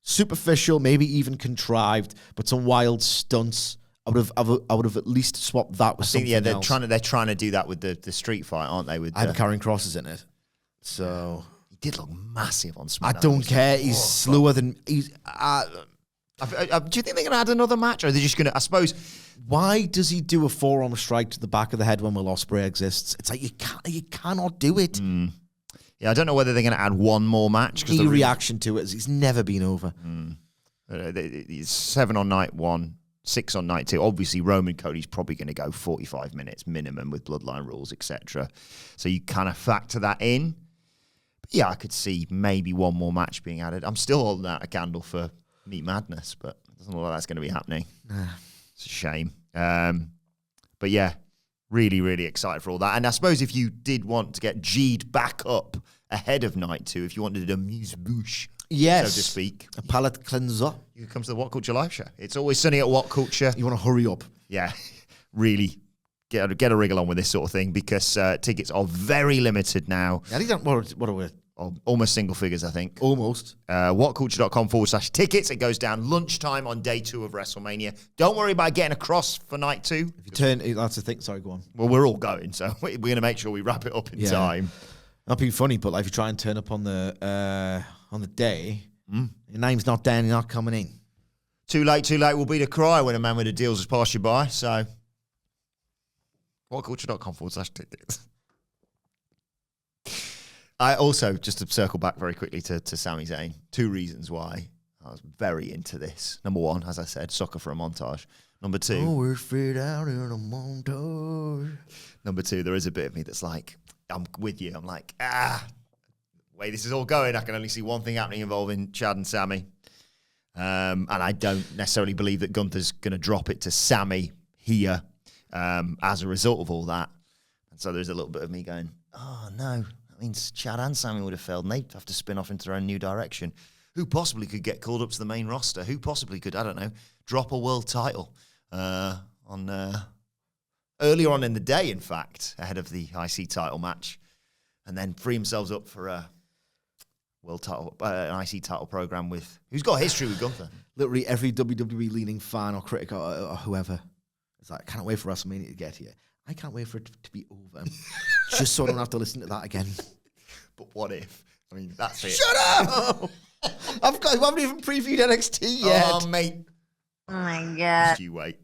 superficial, maybe even contrived, but some wild stunts. I would have at least swapped that with something else. They're trying to do that with the street fight, aren't they? With Ivar carrying crosses in it. So he did look massive on SmackDown. I don't care. He's slower than he's. Do you think they're going to add another match, or are they just going to? I suppose. Why does he do a forearm strike to the back of the head when Will Ospreay exists? It's like you cannot do it. Yeah, I don't know whether they're going to add one more match. The reaction to it is he's never been over. It's 7 on night 1, 6 on night 2. Obviously, Roman Cody's probably going to go 45 minutes minimum with Bloodline rules, etc. So you kind of factor that in. But yeah, I could see maybe one more match being added. I'm still holding out a candle for Meat Madness, but it doesn't look like that's going to be happening. It's a shame. But yeah, really, really excited for all that. And I suppose if you did want to get G'd back up ahead of night 2, if you wanted a amuse-bouche, so to speak, a palate cleanser, you could come to the What Culture live show. It's always sunny at What Culture. You want to hurry up. Yeah, really get a wriggle on with this sort of thing, because tickets are very limited now. I think what are we? Almost single figures, I think. Almost. whatculture.com/tickets. It goes down lunchtime on day 2 of WrestleMania. Don't worry about getting across for night 2. If you turn, that's the thing. Sorry, go on. Well, we're all going, so we're going to make sure we wrap it up in time. Not being funny, but like if you try and turn up on the day, your name's not down, you're not coming in. Too late will be the cry when a man with the deals has passed you by. So, whatculture.com/tickets. I also, just to circle back very quickly to Sami Zayn, 2 reasons why I was very into this. Number 1, as I said, sucker for a montage. Number 2, we're straight out in a montage. Number 2, there is a bit of me that's like, I'm with you. I'm like, the way this is all going, I can only see one thing happening involving Chad and Sami. And I don't necessarily believe that Gunther's going to drop it to Sami here as a result of all that. And so there's a little bit of me going, oh, no. That means Chad and Sami would have failed, and they'd have to spin off into their own new direction. Who possibly could get called up to the main roster? Who possibly could, I don't know, drop a world title earlier on in the day, in fact, ahead of the IC title match, and then free themselves up for a world title, an IC title program with who's got a history with Gunther. Literally every WWE leaning fan or critic or whoever is like, I can't wait for WrestleMania to get here. I can't wait for it to be over, just so I don't have to listen to that again. But what if? I mean, that's it. Shut up! I haven't even previewed NXT yet. Oh, mate. Oh my God. Just you wait.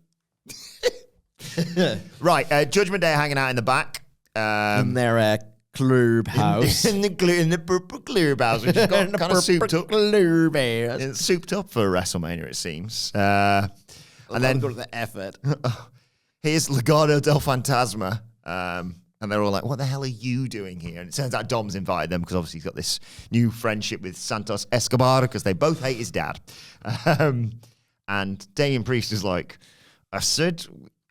Right, Judgment Day hanging out in the back. In their clubhouse. in the purple clubhouse, which has got kind of souped up. It's souped up for WrestleMania, it seems. And then go to the effort. Here's Legado del Fantasma. And they're all like, what the hell are you doing here? And it turns out Dom's invited them because obviously he's got this new friendship with Santos Escobar because they both hate his dad. And Damian Priest is like, I said,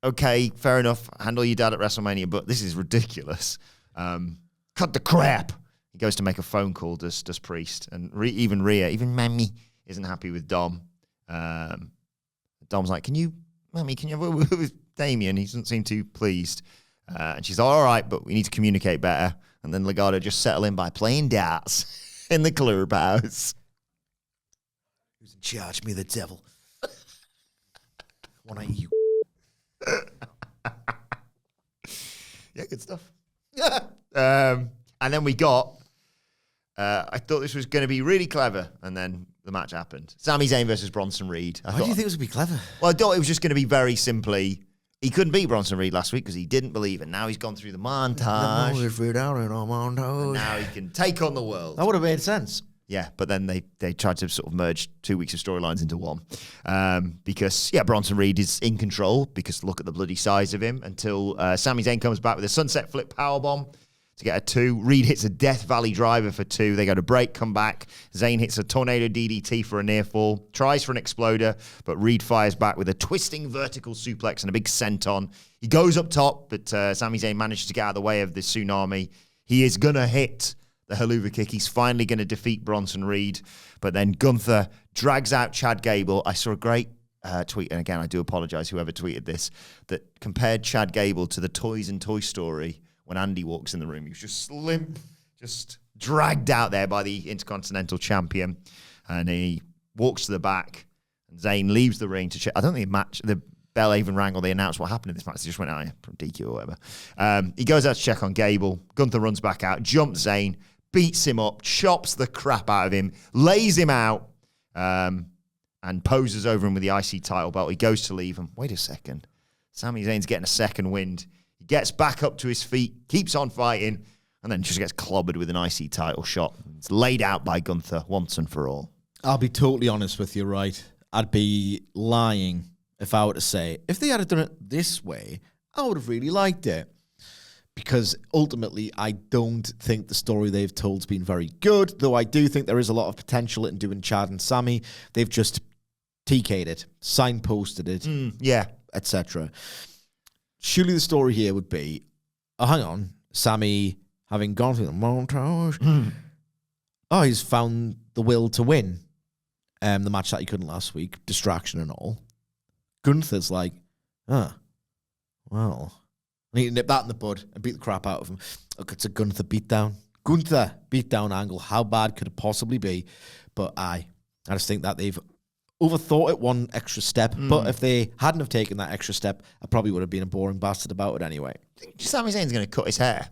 okay, fair enough, handle your dad at WrestleMania, but this is ridiculous. Cut the crap. He goes to make a phone call, does Priest. And even Rhea, even Mammy, isn't happy with Dom. Dom's like, can you have a word with Damien? He doesn't seem too pleased. And she's like, all right, but we need to communicate better. And then Legado just settle in by playing darts in the clubhouse. Who's in charge? Me, the devil. One eye you. Yeah, good stuff. And then we got, I thought this was going to be really clever, and then the match happened. Sami Zayn versus Bronson Reed. Why do you think it was going to be clever? Well, I thought it was just going to be very simply, he couldn't beat Bronson Reed last week because he didn't believe it. Now he's gone through the montage. And now he can take on the world. That would have made sense. Yeah, but then they tried to sort of merge 2 weeks of storylines into one. Because, Bronson Reed is in control because look at the bloody size of him until Sami Zayn comes back with a sunset flip powerbomb to get a 2. Reed hits a Death Valley driver for 2. They go to break, come back. Zayn hits a tornado DDT for a near fall, tries for an exploder, but Reed fires back with a twisting vertical suplex and a big senton. He goes up top, but Sami Zayn manages to get out of the way of the tsunami. He is going to hit the haluva kick. He's finally going to defeat Bronson Reed, but then Gunther drags out Chad Gable. I saw a great tweet, and again, I do apologize whoever tweeted this, that compared Chad Gable to the toys in Toy Story. When Andy walks in the room, he was just limp, just dragged out there by the Intercontinental Champion. And he walks to the back, and Zayn leaves the ring to check. I don't think the bell even rang or they announced what happened in this match. They just went out from DQ or whatever. He goes out to check on Gable. Gunther runs back out, jumps Zayn, beats him up, chops the crap out of him, lays him out, and poses over him with the IC title belt. He goes to leave him. Wait a second. Sami Zayn's getting a second wind. He gets back up to his feet, keeps on fighting, and then just gets clobbered with an IC title shot. It's laid out by Gunther once and for all. I'll be totally honest with you, right? I'd be lying if I were to say, if they had done it this way, I would have really liked it. Because ultimately, I don't think the story they've told's been very good, though I do think there is a lot of potential in doing Chad and Sami. They've just TK'd it, signposted it, etc. Surely the story here would be, oh, hang on, Sami, having gone through the montage, he's found the will to win the match that he couldn't last week, distraction and all. Gunther's like, well, I need to nip that in the bud and beat the crap out of him. Look, it's a Gunther beatdown. Gunther beatdown angle. How bad could it possibly be? But I just think that they've overthought it one extra step, but if they hadn't have taken that extra step, I probably would have been a boring bastard about it anyway. Sami Zayn's going to cut his hair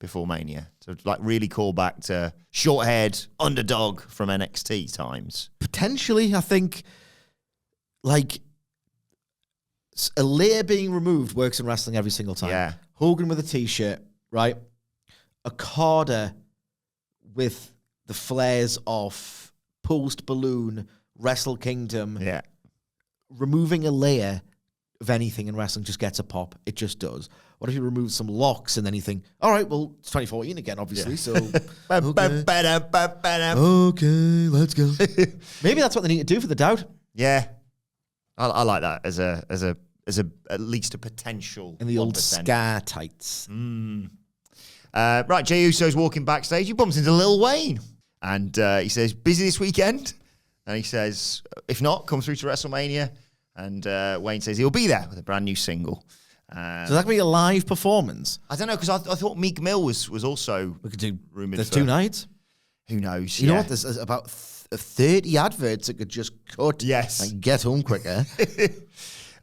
before Mania to really call back to short-haired underdog from NXT times. Potentially, I think, like, a layer being removed works in wrestling every single time. Yeah. Hogan with a t-shirt, right? A Carter with the flares of post-balloon Wrestle Kingdom. Yeah. Removing a layer of anything in wrestling just gets a pop. It just does. What if you remove some locks and then you think, all right, well, it's 2014 again, obviously, so... Okay, let's go. Maybe that's what they need to do for the doubt. Yeah. I like that as at least a potential. In the old 1%. Scar tights. Right, Jey Uso's walking backstage. He bumps into Lil Wayne. And he says, busy this weekend? And he says, if not, come through to WrestleMania. And Wayne says he'll be there with a brand new single. So that could be a live performance? I don't know, because I thought Meek Mill was also We could do rumored. There's 2 nights. Who knows? You know what? There's about 30 adverts that could just cut and get home quicker.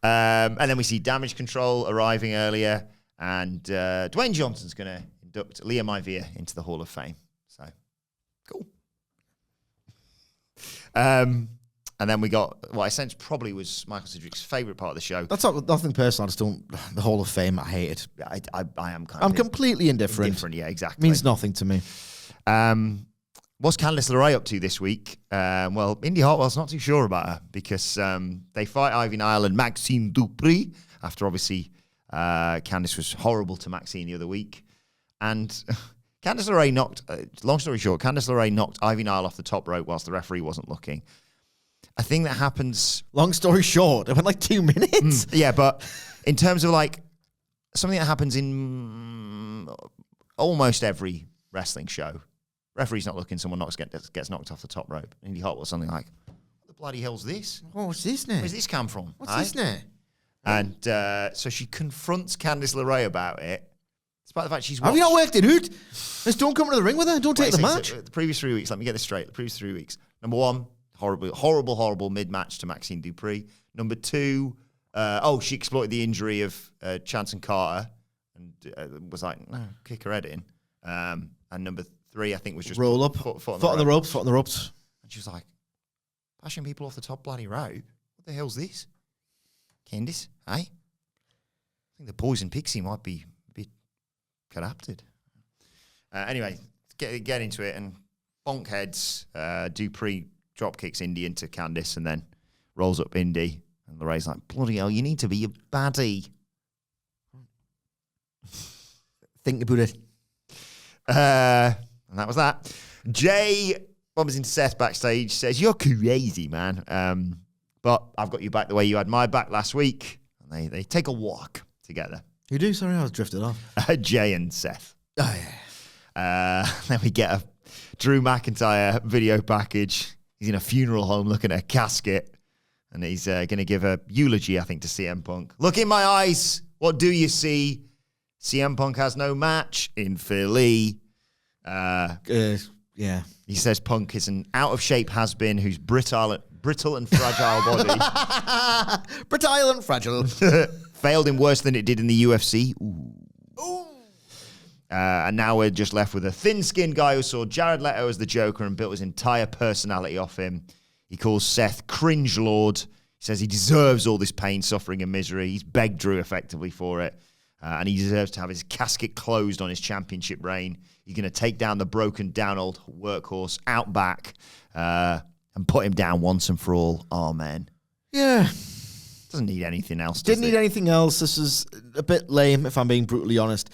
And then we see Damage Control arriving earlier. And Dwayne Johnson's going to induct Liam Ivia into the Hall of Fame. So, cool. And then we got what I sense probably was Michael Sidgwick's favourite part of the show. That's not nothing personal. I just don't. The Hall of Fame, I hate it. I am kind I'm of completely indifferent. Indifferent, yeah, exactly. Means nothing to me. What's Candice LeRae up to this week? Well, Indy Hartwell's not too sure about her because they fight Ivy Nile and Maxine Dupri after obviously Candice was horrible to Maxine the other week. And Candice LeRae knocked, long story short, Candice LeRae knocked Ivy Nile off the top rope whilst the referee wasn't looking. A thing that happens... Long story short, it went like 2 minutes. Yeah, but in terms of like something that happens in almost every wrestling show, referee's not looking, someone gets knocked off the top rope. Indy Hartwell, something like, what the bloody hell's this? What's this now? Where's this come from? What's this now? And so she confronts Candice LeRae about it. Despite the fact she's Have you not worked it out? Just don't come to the ring with her. Don't take the match. The previous 3 weeks, let me get this straight. The previous 3 weeks. Number one, horrible mid-match to Maxine Dupree. Number two, she exploited the injury of Chance and Carter and was like, no, kick her head in. And number three, I think, was just roll up, foot on the ropes. And she was like, bashing people off the top bloody rope. What the hell's this? Candice, eh? I think the Poison Pixie might be a bit corrupted. Anyway, get into it, and bonk heads. Dupree drop kicks Indy into Candice and then rolls up Indy. And LeRae's like, bloody hell, you need to be a baddie. Think about it. And that was that. Jay bumpers into Seth backstage, says, you're crazy, man. But I've got you back the way you had my back last week. And they take a walk together. You do? Sorry, I was drifted off. Jay and Seth. Oh, yeah. Then we get a Drew McIntyre video package. He's in a funeral home looking at a casket. And he's going to give a eulogy, I think, to CM Punk. Look in my eyes. What do you see? CM Punk has no match in Philly. Yeah. He says Punk is an out-of-shape has-been who's brittle and fragile body. Brittle and fragile. Failed him worse than it did in the UFC. Ooh. And now we're just left with a thin-skinned guy who saw Jared Leto as the Joker and built his entire personality off him. He calls Seth cringe lord. He says he deserves all this pain, suffering, and misery. He's begged Drew effectively for it. And he deserves to have his casket closed on his championship reign. He's going to take down the broken down old workhorse out back and put him down once and for all. Amen. Yeah. Doesn't need anything else. Didn't need anything else. This is a bit lame, if I'm being brutally honest.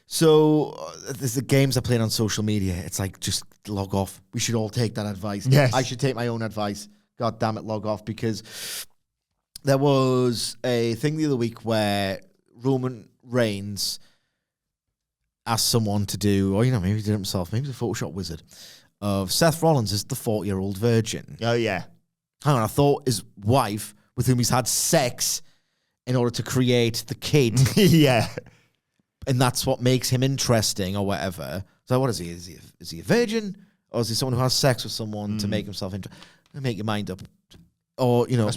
So there's the games I playing on social media. It's like, just log off. We should all take that advice. Yes. I should take my own advice. God damn it, log off. Because there was a thing the other week where Roman Reigns asked someone to do, or maybe he did it himself, maybe he's a Photoshop wizard, of Seth Rollins as the 40-year-old virgin. Oh, yeah. Hang on, I thought his wife, with whom he's had sex in order to create the kid. Yeah. And that's what makes him interesting or whatever. So what is he? Is he a virgin? Or is he someone who has sex with someone to make himself interesting? Make your mind up. Or, is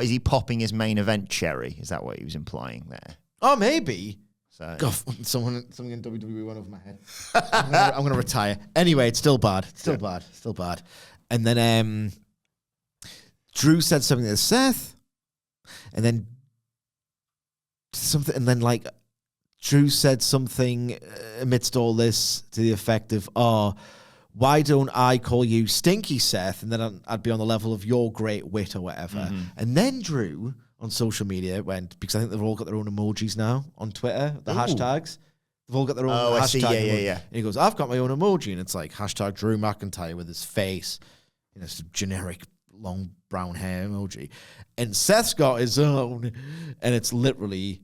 he popping his main event cherry? Is that what he was implying there? Oh, maybe. So God, something in WWE went over my head. I'm gonna retire. Anyway, it's still bad. Still bad. And then Drew said something to Seth, and then something, and then Drew said something amidst all this to the effect of, why don't I call you Stinky Seth? And then I'd be on the level of your great wit or whatever. Mm-hmm. And then Drew on social media went, because I think they've all got their own emojis now on Twitter, the hashtags. They've all got their own hashtag. I see. Yeah. And he goes, I've got my own emoji. And it's like hashtag Drew McIntyre with his face. It's a generic long brown hair emoji. And Seth's got his own. And it's literally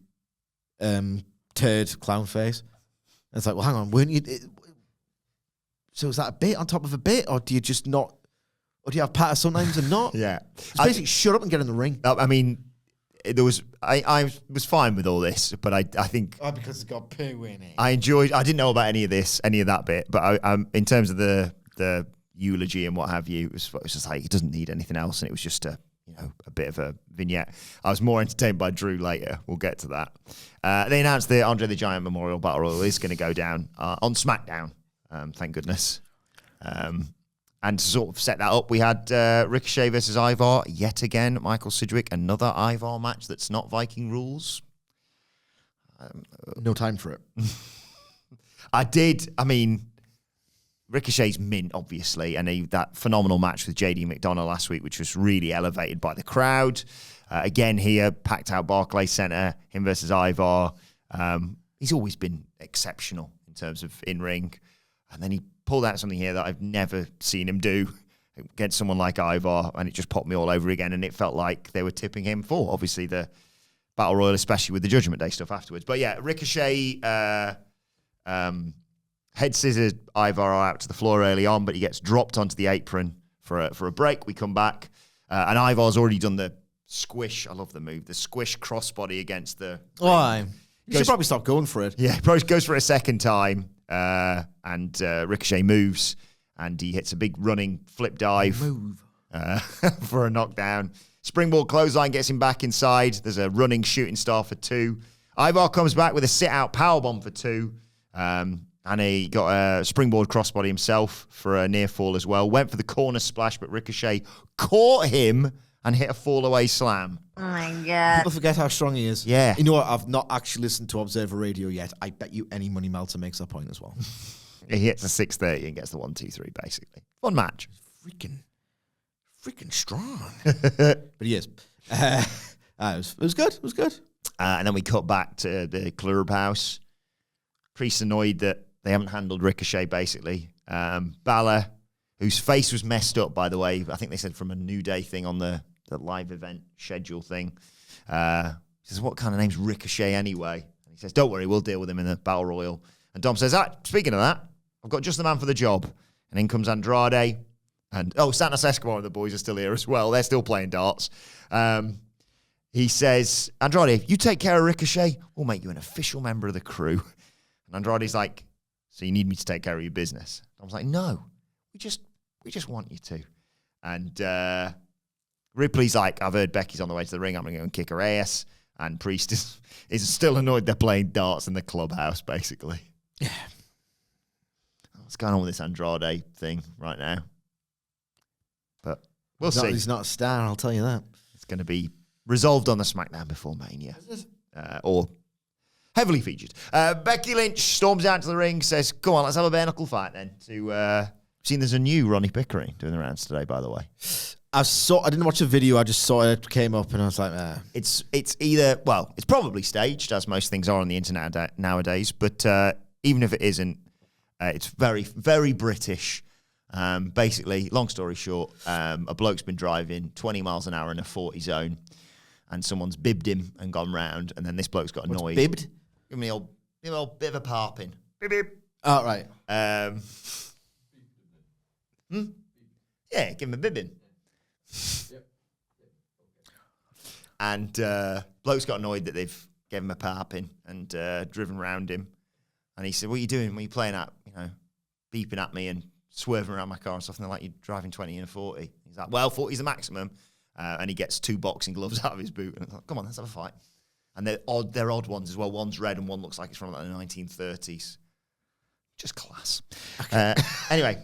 turd clown face. And it's like, well, hang on, weren't you? So is that a bit on top of a bit? Or do you just not? Or do you have patter sometimes and not? Yeah. It's basically shut up and get in the ring. I mean, I was fine with all this, but I think because it's got poo in it. I didn't know about any of that bit, but I in terms of the eulogy and what have you, it was just like, it doesn't need anything else, and it was just a bit of a vignette. I was more entertained by Drew later. We'll get to that. They announced the Andre the Giant Memorial Battle Royal is going to go down on SmackDown. Thank goodness. And to sort of set that up, we had Ricochet versus Ivar yet again. Michael Sidgwick, another Ivar match that's not Viking rules. No time for it. I mean, Ricochet's mint, obviously, and that phenomenal match with JD McDonough last week, which was really elevated by the crowd. Again here, packed out Barclays Center, him versus Ivar. He's always been exceptional in terms of in-ring. And then he pulled out something here that I've never seen him do against someone like Ivar, and it just popped me all over again, and it felt like they were tipping him for, obviously, the Battle Royal, especially with the Judgment Day stuff afterwards. But yeah, Ricochet head scissors Ivar out to the floor early on, but he gets dropped onto the apron for a break. We come back. And Ivar's already done the squish. I love the move. The squish crossbody against the... Why? You should probably stop going for it. Yeah, probably goes for it a second time. And Ricochet moves. And he hits a big running flip dive for a knockdown. Springboard clothesline gets him back inside. There's a running shooting star for 2. Ivar comes back with a sit-out powerbomb for 2. And he got a springboard crossbody himself for a near fall as well. Went for the corner splash, but Ricochet caught him and hit a fall-away slam. Oh my God. People forget how strong he is. Yeah. You know what? I've not actually listened to Observer Radio yet. I bet you any money Melter makes that point as well. He hits a 630 and gets the 1-2-3, basically. Fun match. Freaking strong. But he is. It was good. It was good. And then we cut back to the clubhouse. Priest annoyed that they haven't handled Ricochet, basically. Balor, whose face was messed up, by the way. I think they said from a New Day thing on the live event schedule thing. He says, what kind of name's Ricochet anyway? And he says, don't worry, we'll deal with him in the Battle Royal. And Dom says, speaking of that, I've got just the man for the job. And in comes Andrade. And, Santos Escobar and the boys are still here as well. They're still playing darts. He says, Andrade, if you take care of Ricochet, we'll make you an official member of the crew. And Andrade's like, so you need me to take care of your business? I was like, no, we just want you to. And Ripley's like, I've heard Becky's on the way to the ring. I'm going to go and kick her ass. And Priest is still annoyed they're playing darts in the clubhouse, basically. Yeah. What's going on with this Andrade thing right now? But we'll see. He's not a star, I'll tell you that. It's going to be resolved on the SmackDown before Mania. Or heavily featured. Becky Lynch storms out to the ring, says, come on, let's have a bare knuckle fight then. I've seen there's a new Ronnie Pickering doing the rounds today, by the way. I didn't watch the video, I just saw it came up and I was like, It's either, well, it's probably staged, as most things are on the internet nowadays, but even if it isn't, it's very, very British. Basically, long story short, a bloke's been driving 20 miles an hour in a 40 zone, and someone's bibbed him and gone round, and then this bloke's got annoyed. What's bibbed? Give me a old bit of a parping. Bib, bib. Oh, right. Yeah, give him a bibbing. And bloke's got annoyed that they've given him a parping and driven round him. And he said, what are you doing? What are you playing at? Beeping at me and swerving around my car and stuff. And they're like, you're driving 20 and a 40. He's like, well, 40 is the maximum. And he gets 2 boxing gloves out of his boot. And I'm like, come on, let's have a fight. And they're odd ones as well. One's red and one looks like it's from like the 1930s. Just class. Okay. Anyway,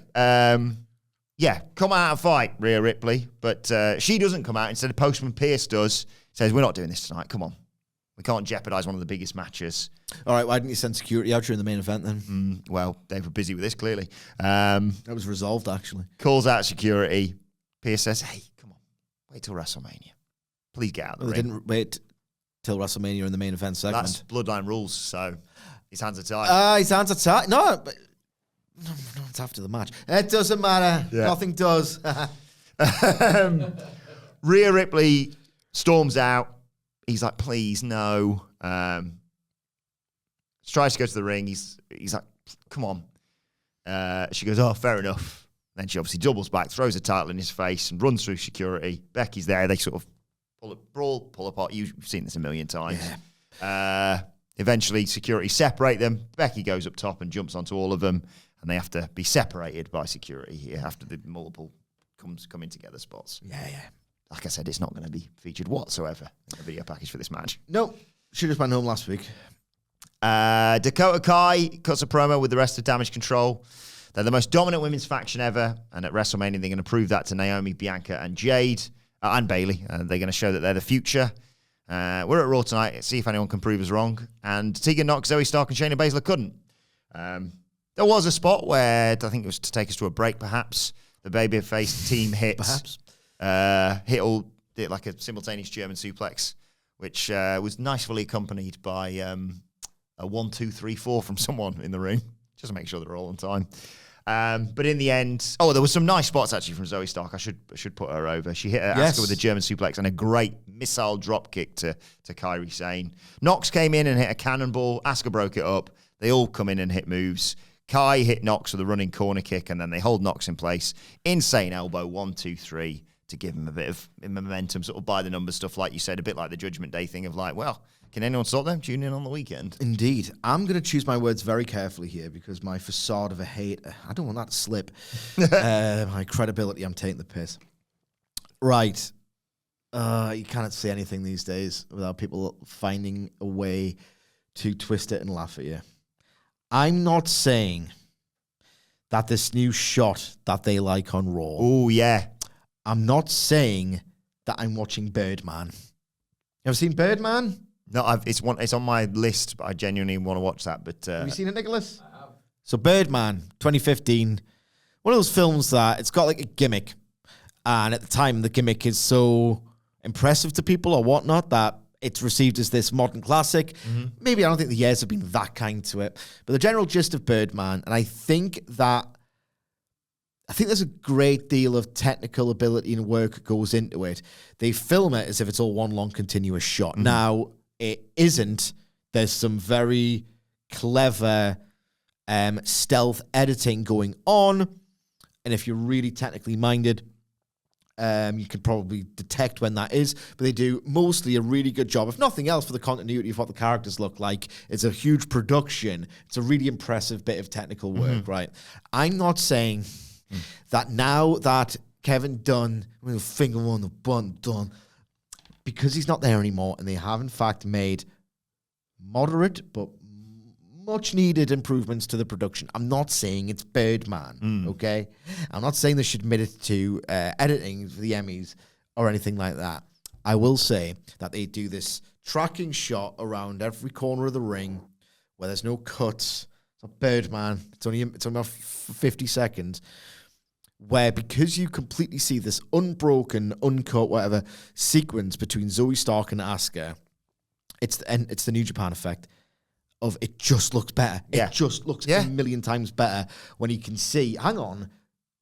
yeah, come out and fight, Rhea Ripley. But she doesn't come out. Instead, Postman Pierce does. Says, we're not doing this tonight. Come on. We can't jeopardize one of the biggest matches. All right, why didn't you send security out during the main event then? Well, they were busy with this, clearly. That was resolved, actually. Calls out security. Pierce says, hey, come on. Wait till WrestleMania. Please get out of the ring. They didn't wait till WrestleMania in the main event segment. That's Bloodline rules, so his hands are tied. His hands are tied. No, but it's after the match. It doesn't matter. Yeah. Nothing does. Rhea Ripley storms out. He's like, please, no. Tries to go to the ring. He's like, come on. She goes, oh, fair enough. Then she obviously doubles back, throws a title in his face, and runs through security. Becky's there. They sort of pull apart. You've seen this a million times. Yeah. Eventually, security separate them. Becky goes up top and jumps onto all of them, and they have to be separated by security here after the multiple coming together spots. Yeah. Like I said, it's not going to be featured whatsoever in the video package for this match. Nope. Should have went home last week. Dakota Kai cuts a promo with the rest of Damage Control. They're the most dominant women's faction ever, and at WrestleMania, they're going to prove that to Naomi, Bianca, and Jade, and Bayley. They're going to show that they're the future. We're at Raw tonight. See if anyone can prove us wrong. And Tegan Nox, Zoey Stark, and Shayna Baszler couldn't. There was a spot where I think it was to take us to a break, perhaps. The babyface team hit... Perhaps. Did like a simultaneous German suplex, which was nicely accompanied by a 1, 2, 3, 4 from someone in the ring, just to make sure they're all on time. But in the end, there was some nice spots actually from Zoey Stark. I should put her over. She hit Asuka with a German suplex and a great missile drop kick to Kairi Sane. Nox came in and hit a cannonball. Asuka broke it up. They all come in and hit moves. Kai hit Nox with a running corner kick, and then they hold Nox in place. Insane elbow, 1, 2, 3. to give him a bit of momentum, sort of by the numbers stuff, like you said, a bit like the Judgment Day thing of like, well, can anyone stop them? Tune in on the weekend. Indeed. I'm going to choose my words very carefully here because my facade of a hater, I don't want that to slip. My credibility, I'm taking the piss. Right. You cannot say anything these days without people finding a way to twist it and laugh at you. I'm not saying that this new shot that they like on Raw. Oh, yeah. I'm not saying that I'm watching Birdman. You ever seen Birdman? No, it's on my list, but I genuinely want to watch that. But have you seen it, Nicholas? I have. So Birdman, 2015, one of those films that it's got like a gimmick, and at the time the gimmick is so impressive to people or whatnot that it's received as this modern classic. Mm-hmm. Maybe I don't think the years have been that kind to it, but the general gist of Birdman, and I think there's a great deal of technical ability and work that goes into it. They film it as if it's all one long continuous shot. Mm-hmm. Now, it isn't. There's some very clever stealth editing going on, and if you're really technically minded, you can probably detect when that is, but they do mostly a really good job, if nothing else, for the continuity of what the characters look like. It's a huge production. It's a really impressive bit of technical work, right? I'm not saying that now that Kevin Dunn, with a finger on the button, done, because he's not there anymore, and they have in fact made moderate but much needed improvements to the production. I'm not saying it's Birdman, okay? I'm not saying they should admit it to editing for the Emmys or anything like that. I will say that they do this tracking shot around every corner of the ring where there's no cuts. It's not Birdman. It's only about 50 seconds. Where because you completely see this unbroken, uncut, whatever sequence between Zoey Stark and Asuka, it's the New Japan effect. Of it just looks better. Yeah. It just looks a million times better when you can see. Hang on,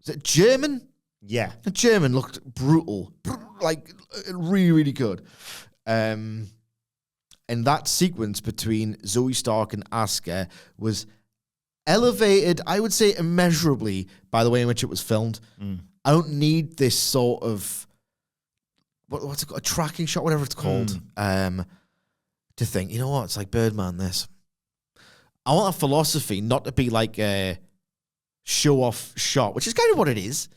is it German? Yeah, the German looked brutal, like really, really good. And that sequence between Zoey Stark and Asuka was elevated, I would say, immeasurably by the way in which it was filmed. I don't need this sort of what's it called, a tracking shot, whatever it's called, to think, you know what, it's like Birdman. This. I want a philosophy not to be like a show-off shot, which is kind of what it is.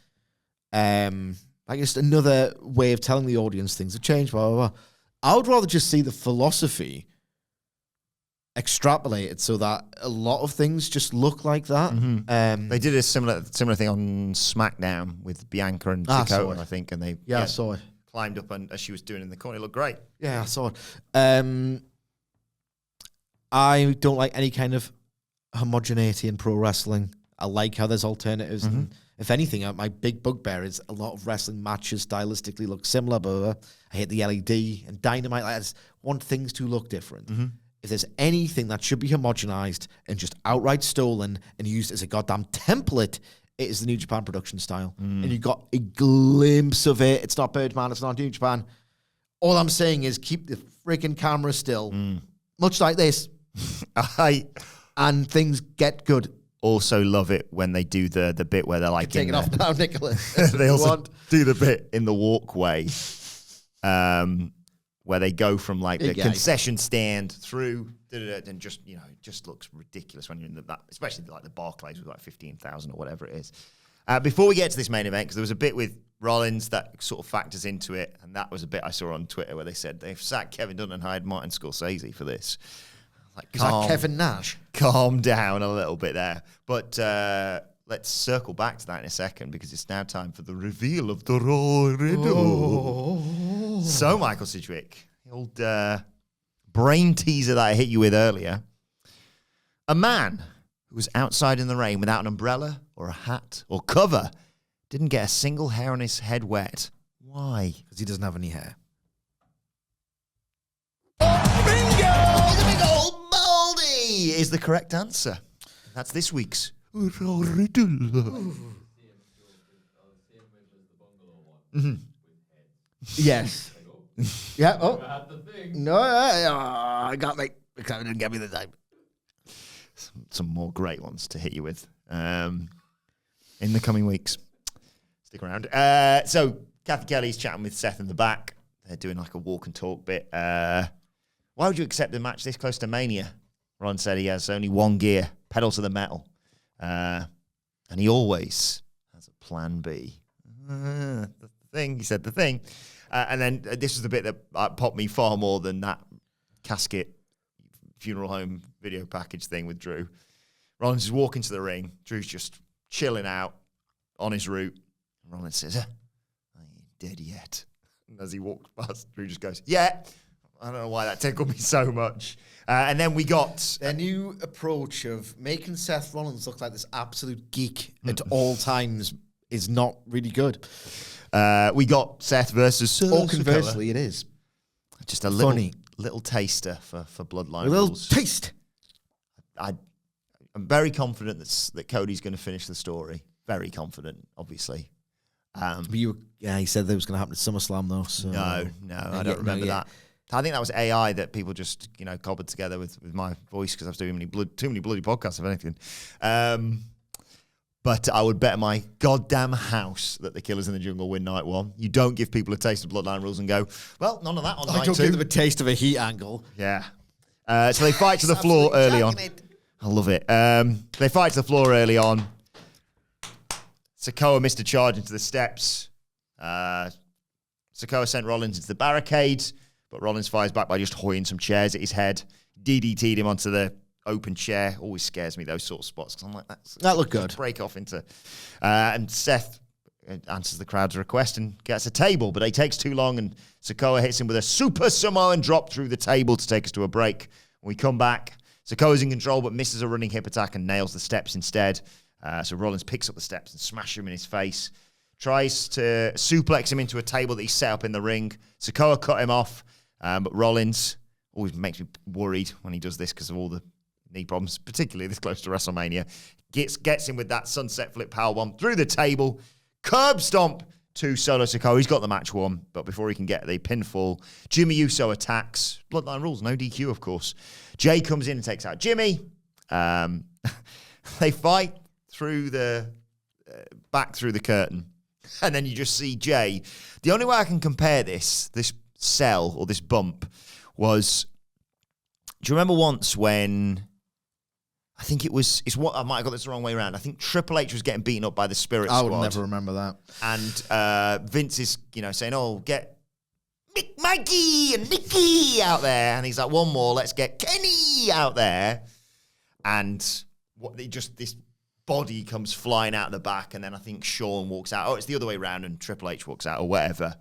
Like just another way of telling the audience things have changed, blah, blah, blah. I would rather just see the philosophy extrapolated so that a lot of things just look like that. They did a similar thing on SmackDown with Bianca and Sikoa, I think, and they I saw it. Climbed up as she was doing in the corner. It looked great. Yeah, I saw it. I don't like any kind of homogeneity in pro wrestling. I like how there's alternatives. And if anything, my big bugbear is a lot of wrestling matches stylistically look similar, but I hate the LED and Dynamite. I just want things to look different. If there's anything that should be homogenized and just outright stolen and used as a goddamn template, it is the New Japan production style. And you got a glimpse of it. It's not Birdman, it's not New Japan. All I'm saying is keep the freaking camera still, much like this. And things get good. Also love it when they do the bit where they're like take it off now, Nicholas. They also do the bit in the walkway where they go from like the concession stand through and just, you know, it just looks ridiculous when you're in that, especially like the Barclays with like 15,000 or whatever it is. Before we get to this main event, because there was a bit with Rollins that sort of factors into it, and that was a bit I saw on Twitter where they said they've sacked Kevin Dunn and hired Martin Scorsese for this. Like, is that Kevin Nash? Calm down a little bit there. But let's circle back to that in a second because it's now time for the reveal of the Royal Riddle. So, Michael Sidgwick, the old brain teaser that I hit you with earlier. A man who was outside in the rain without an umbrella or a hat or cover didn't get a single hair on his head wet. Why? Because he doesn't have any hair. Bingo! The big old baldy is the correct answer. That's this week's Royal Riddle. Yes. Yeah. Oh. No. I got me. Because I didn't get me the time. Some more great ones to hit you with in the coming weeks. Stick around. So Kathy Kelly's chatting with Seth in the back. They're doing like a walk and talk bit. Why would you accept a match this close to Mania? Ron said he has only one gear, pedal to the metal. And he always has a plan B. The thing. And then this is the bit that popped me far more than that casket funeral home video package thing with Drew. Rollins is walking to the ring. Drew's just chilling out on his route. And Rollins says, I ain't dead yet. And as he walks past, Drew just goes, yeah. I don't know why that tickled me so much. And then we got their new approach of making Seth Rollins look like this absolute geek at all times is not really good. We got Seth versus Or conversely, it is. Just a little taster for Bloodline. A little rules. taste. I'm very confident that Cody's going to finish the story. Very confident, obviously. He said that was going to happen at SummerSlam, though. So. No, I don't remember that. I think that was AI that people just, cobbled together with my voice because I was doing too many bloody podcasts, if anything. But I would bet my goddamn house that the Killers in the Jungle win night one. You don't give people a taste of Bloodline rules and go, well, none of that on night two. I don't give them a taste of a heat angle. Yeah. So they fight to the floor early on. I love it. They fight to the floor early on. Sikoa missed a charge into the steps. Sikoa sent Rollins into the barricade, but Rollins fires back by just hoying some chairs at his head. DDT'd him onto the open chair. Always scares me, those sort of spots, because I'm like, that looked good. Break off into... and Seth answers the crowd's request and gets a table, but it takes too long, and Sikoa hits him with a Super Samoan drop through the table to take us to a break. When we come back, Sikoa's in control, but misses a running hip attack and nails the steps instead. So Rollins picks up the steps and smashes him in his face. Tries to suplex him into a table that he set up in the ring. Sikoa cut him off, but Rollins always makes me worried when he does this because of all the knee problems, particularly this close to WrestleMania. Gets him with that sunset flip powerbomb through the table. Curb stomp to Solo Sikoa. He's got the match won, but before he can get the pinfall, Jimmy Uso attacks. Bloodline rules, no DQ, of course. Jay comes in and takes out Jimmy. They fight through the back through the curtain, and then you just see Jay. The only way I can compare this cell or this bump was, do you remember once when I think it's what I might have got this the wrong way around. I think Triple H was getting beaten up by the Spirit Squad. I would never remember that. And Vince is, saying, "Oh, get Mikey and Nikki out there," and he's like, "One more, let's get Kenny out there." And this body comes flying out the back, and then I think Shawn walks out. Oh, it's the other way around, and Triple H walks out, or whatever.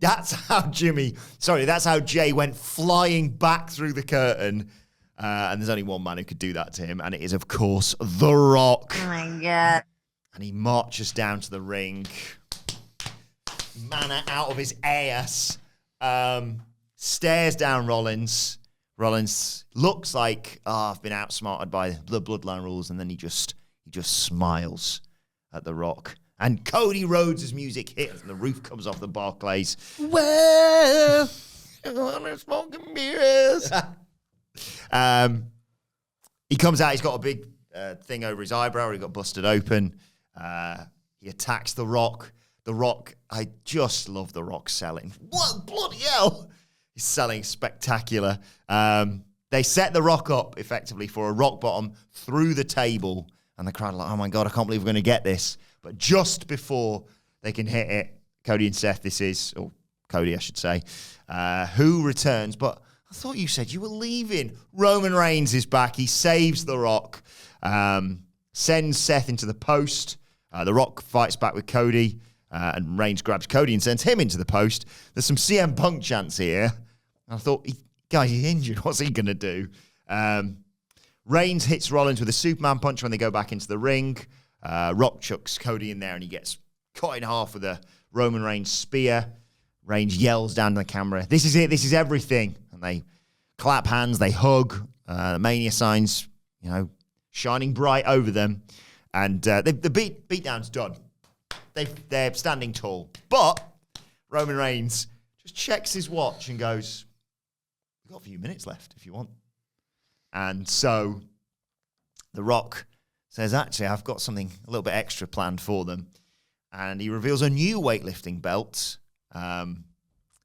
That's how Jay went flying back through the curtain. And there's only one man who could do that to him, and it is, of course, The Rock. Oh my God. And he marches down to the ring, manna out of his ass, stares down Rollins. Rollins looks like, I've been outsmarted by the Bloodline rules, and then he just smiles at The Rock. And Cody Rhodes' music hits, and the roof comes off the Barclays. Well, I'm smoking beers. He comes out, he's got a big thing over his eyebrow, he got busted open. He attacks The Rock. The Rock, I just love The Rock selling. What bloody hell? He's selling spectacular. They set The Rock up effectively for a rock bottom through the table, and the crowd are like, oh my God, I can't believe we're going to get this. But just before they can hit it, Cody and Seth, or Cody, I should say, who returns, but I thought you said you were leaving. Roman Reigns is back. He saves The Rock, sends Seth into the post. The Rock fights back with Cody, and Reigns grabs Cody and sends him into the post. There's some CM Punk chants here. I thought, guys, he's injured. What's he going to do? Reigns hits Rollins with a Superman punch when they go back into the ring. Rock chucks Cody in there, and he gets cut in half with a Roman Reigns spear. Reigns yells down to the camera, "This is it. This is everything." And they clap hands. They hug. Mania signs, shining bright over them. And the beatdown's done. They're standing tall. But Roman Reigns just checks his watch and goes, "We've got a few minutes left if you want." And so The Rock says, "Actually, I've got something a little bit extra planned for them." and he reveals a new weightlifting belt.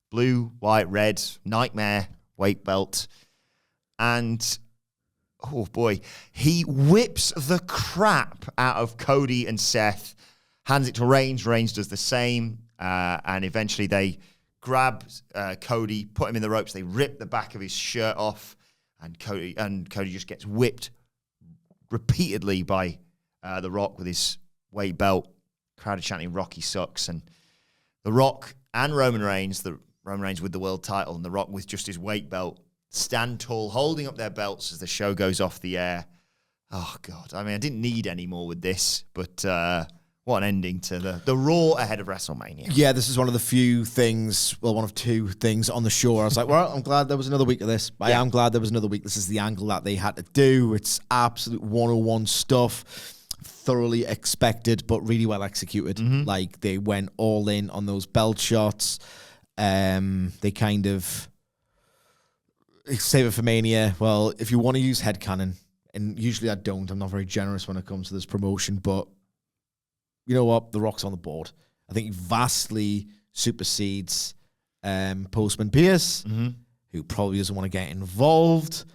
Blue, white, red, nightmare weight belt. And, oh boy, he whips the crap out of Cody and Seth, hands it to Reigns. Reigns does the same. And eventually they grab Cody, put him in the ropes. They rip the back of his shirt off. And Cody just gets whipped repeatedly by The Rock with his weight belt. Crowd are chanting, Rocky sucks. And The Rock and Roman Reigns with the world title and The Rock with just his weight belt, stand tall, holding up their belts as the show goes off the air. Oh, God. I mean, I didn't need any more with this, but what an ending to the Raw ahead of WrestleMania. Yeah, this is one of the few things, well, one of two things on the show. I was like, well, I'm glad there was another week of this. I am glad there was another week. This is the angle that they had to do. It's absolute 101 stuff. Thoroughly expected, but really well executed. Like, they went all in on those belt shots. They kind of save it for Mania. Well, if you want to use headcanon, and usually I don't, I'm not very generous when it comes to this promotion, but you know what? The Rock's on the board. I think he vastly supersedes Postman Pierce, who probably doesn't want to get involved.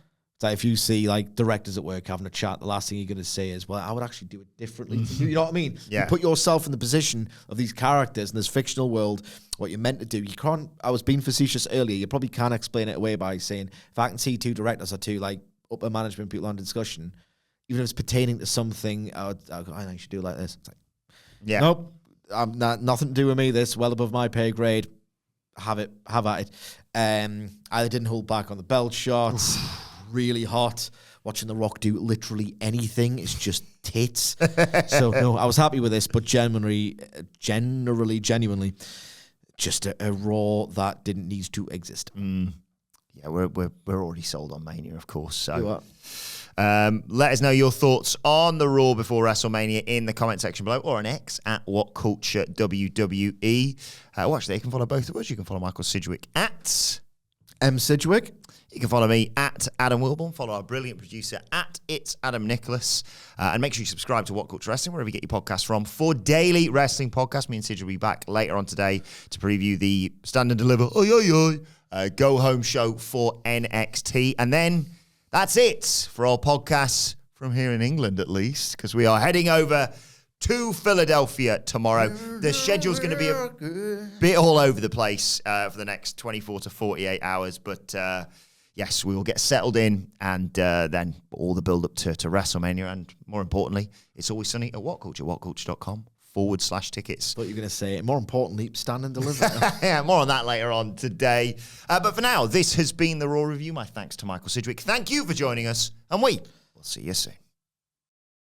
So if you see like directors at work having a chat, the last thing you're going to say is, well, I would actually do it differently. You know what I mean? Yeah. You put yourself in the position of these characters in this fictional world, what you're meant to do. You can't, I was being facetious earlier, you probably can't explain it away by saying, if I can see two directors or two like upper management people on discussion, even if it's pertaining to something, I think you should do it like this. It's like, nope, nothing to do with me, this, well above my pay grade. Have at it. I didn't hold back on the belt shots. Really hot. Watching The Rock do literally anything is just tits. So, no, I was happy with this, but genuinely, just a Raw that didn't need to exist. Yeah, we're already sold on Mania, of course. So, let us know your thoughts on the Raw before WrestleMania in the comment section below, or on X at WhatCultureWWE. Actually, you can follow both of us. You can follow Michael Sidgwick at M. Sidgwick. You can follow me at Adam Wilbourn. Follow our brilliant producer at It's Adam Nicholas. And make sure you subscribe to What Culture Wrestling, wherever you get your podcasts from, for daily wrestling podcasts. Me and Sid will be back later on today to preview the Stand and Deliver Go Home show for NXT. And then that's it for our podcasts from here in England, at least, because we are heading over to Philadelphia tomorrow. The schedule's going to be a bit all over the place for the next 24 to 48 hours, but yes, we will get settled in, and then all the build-up to WrestleMania, and more importantly, it's always sunny at What Culture, whatculture.com/tickets. But you're going to say it. More importantly, Stand and Deliver. Yeah, more on that later on today. But for now, this has been the Raw Review. My thanks to Michael Sidgwick. Thank you for joining us, and we will see you soon.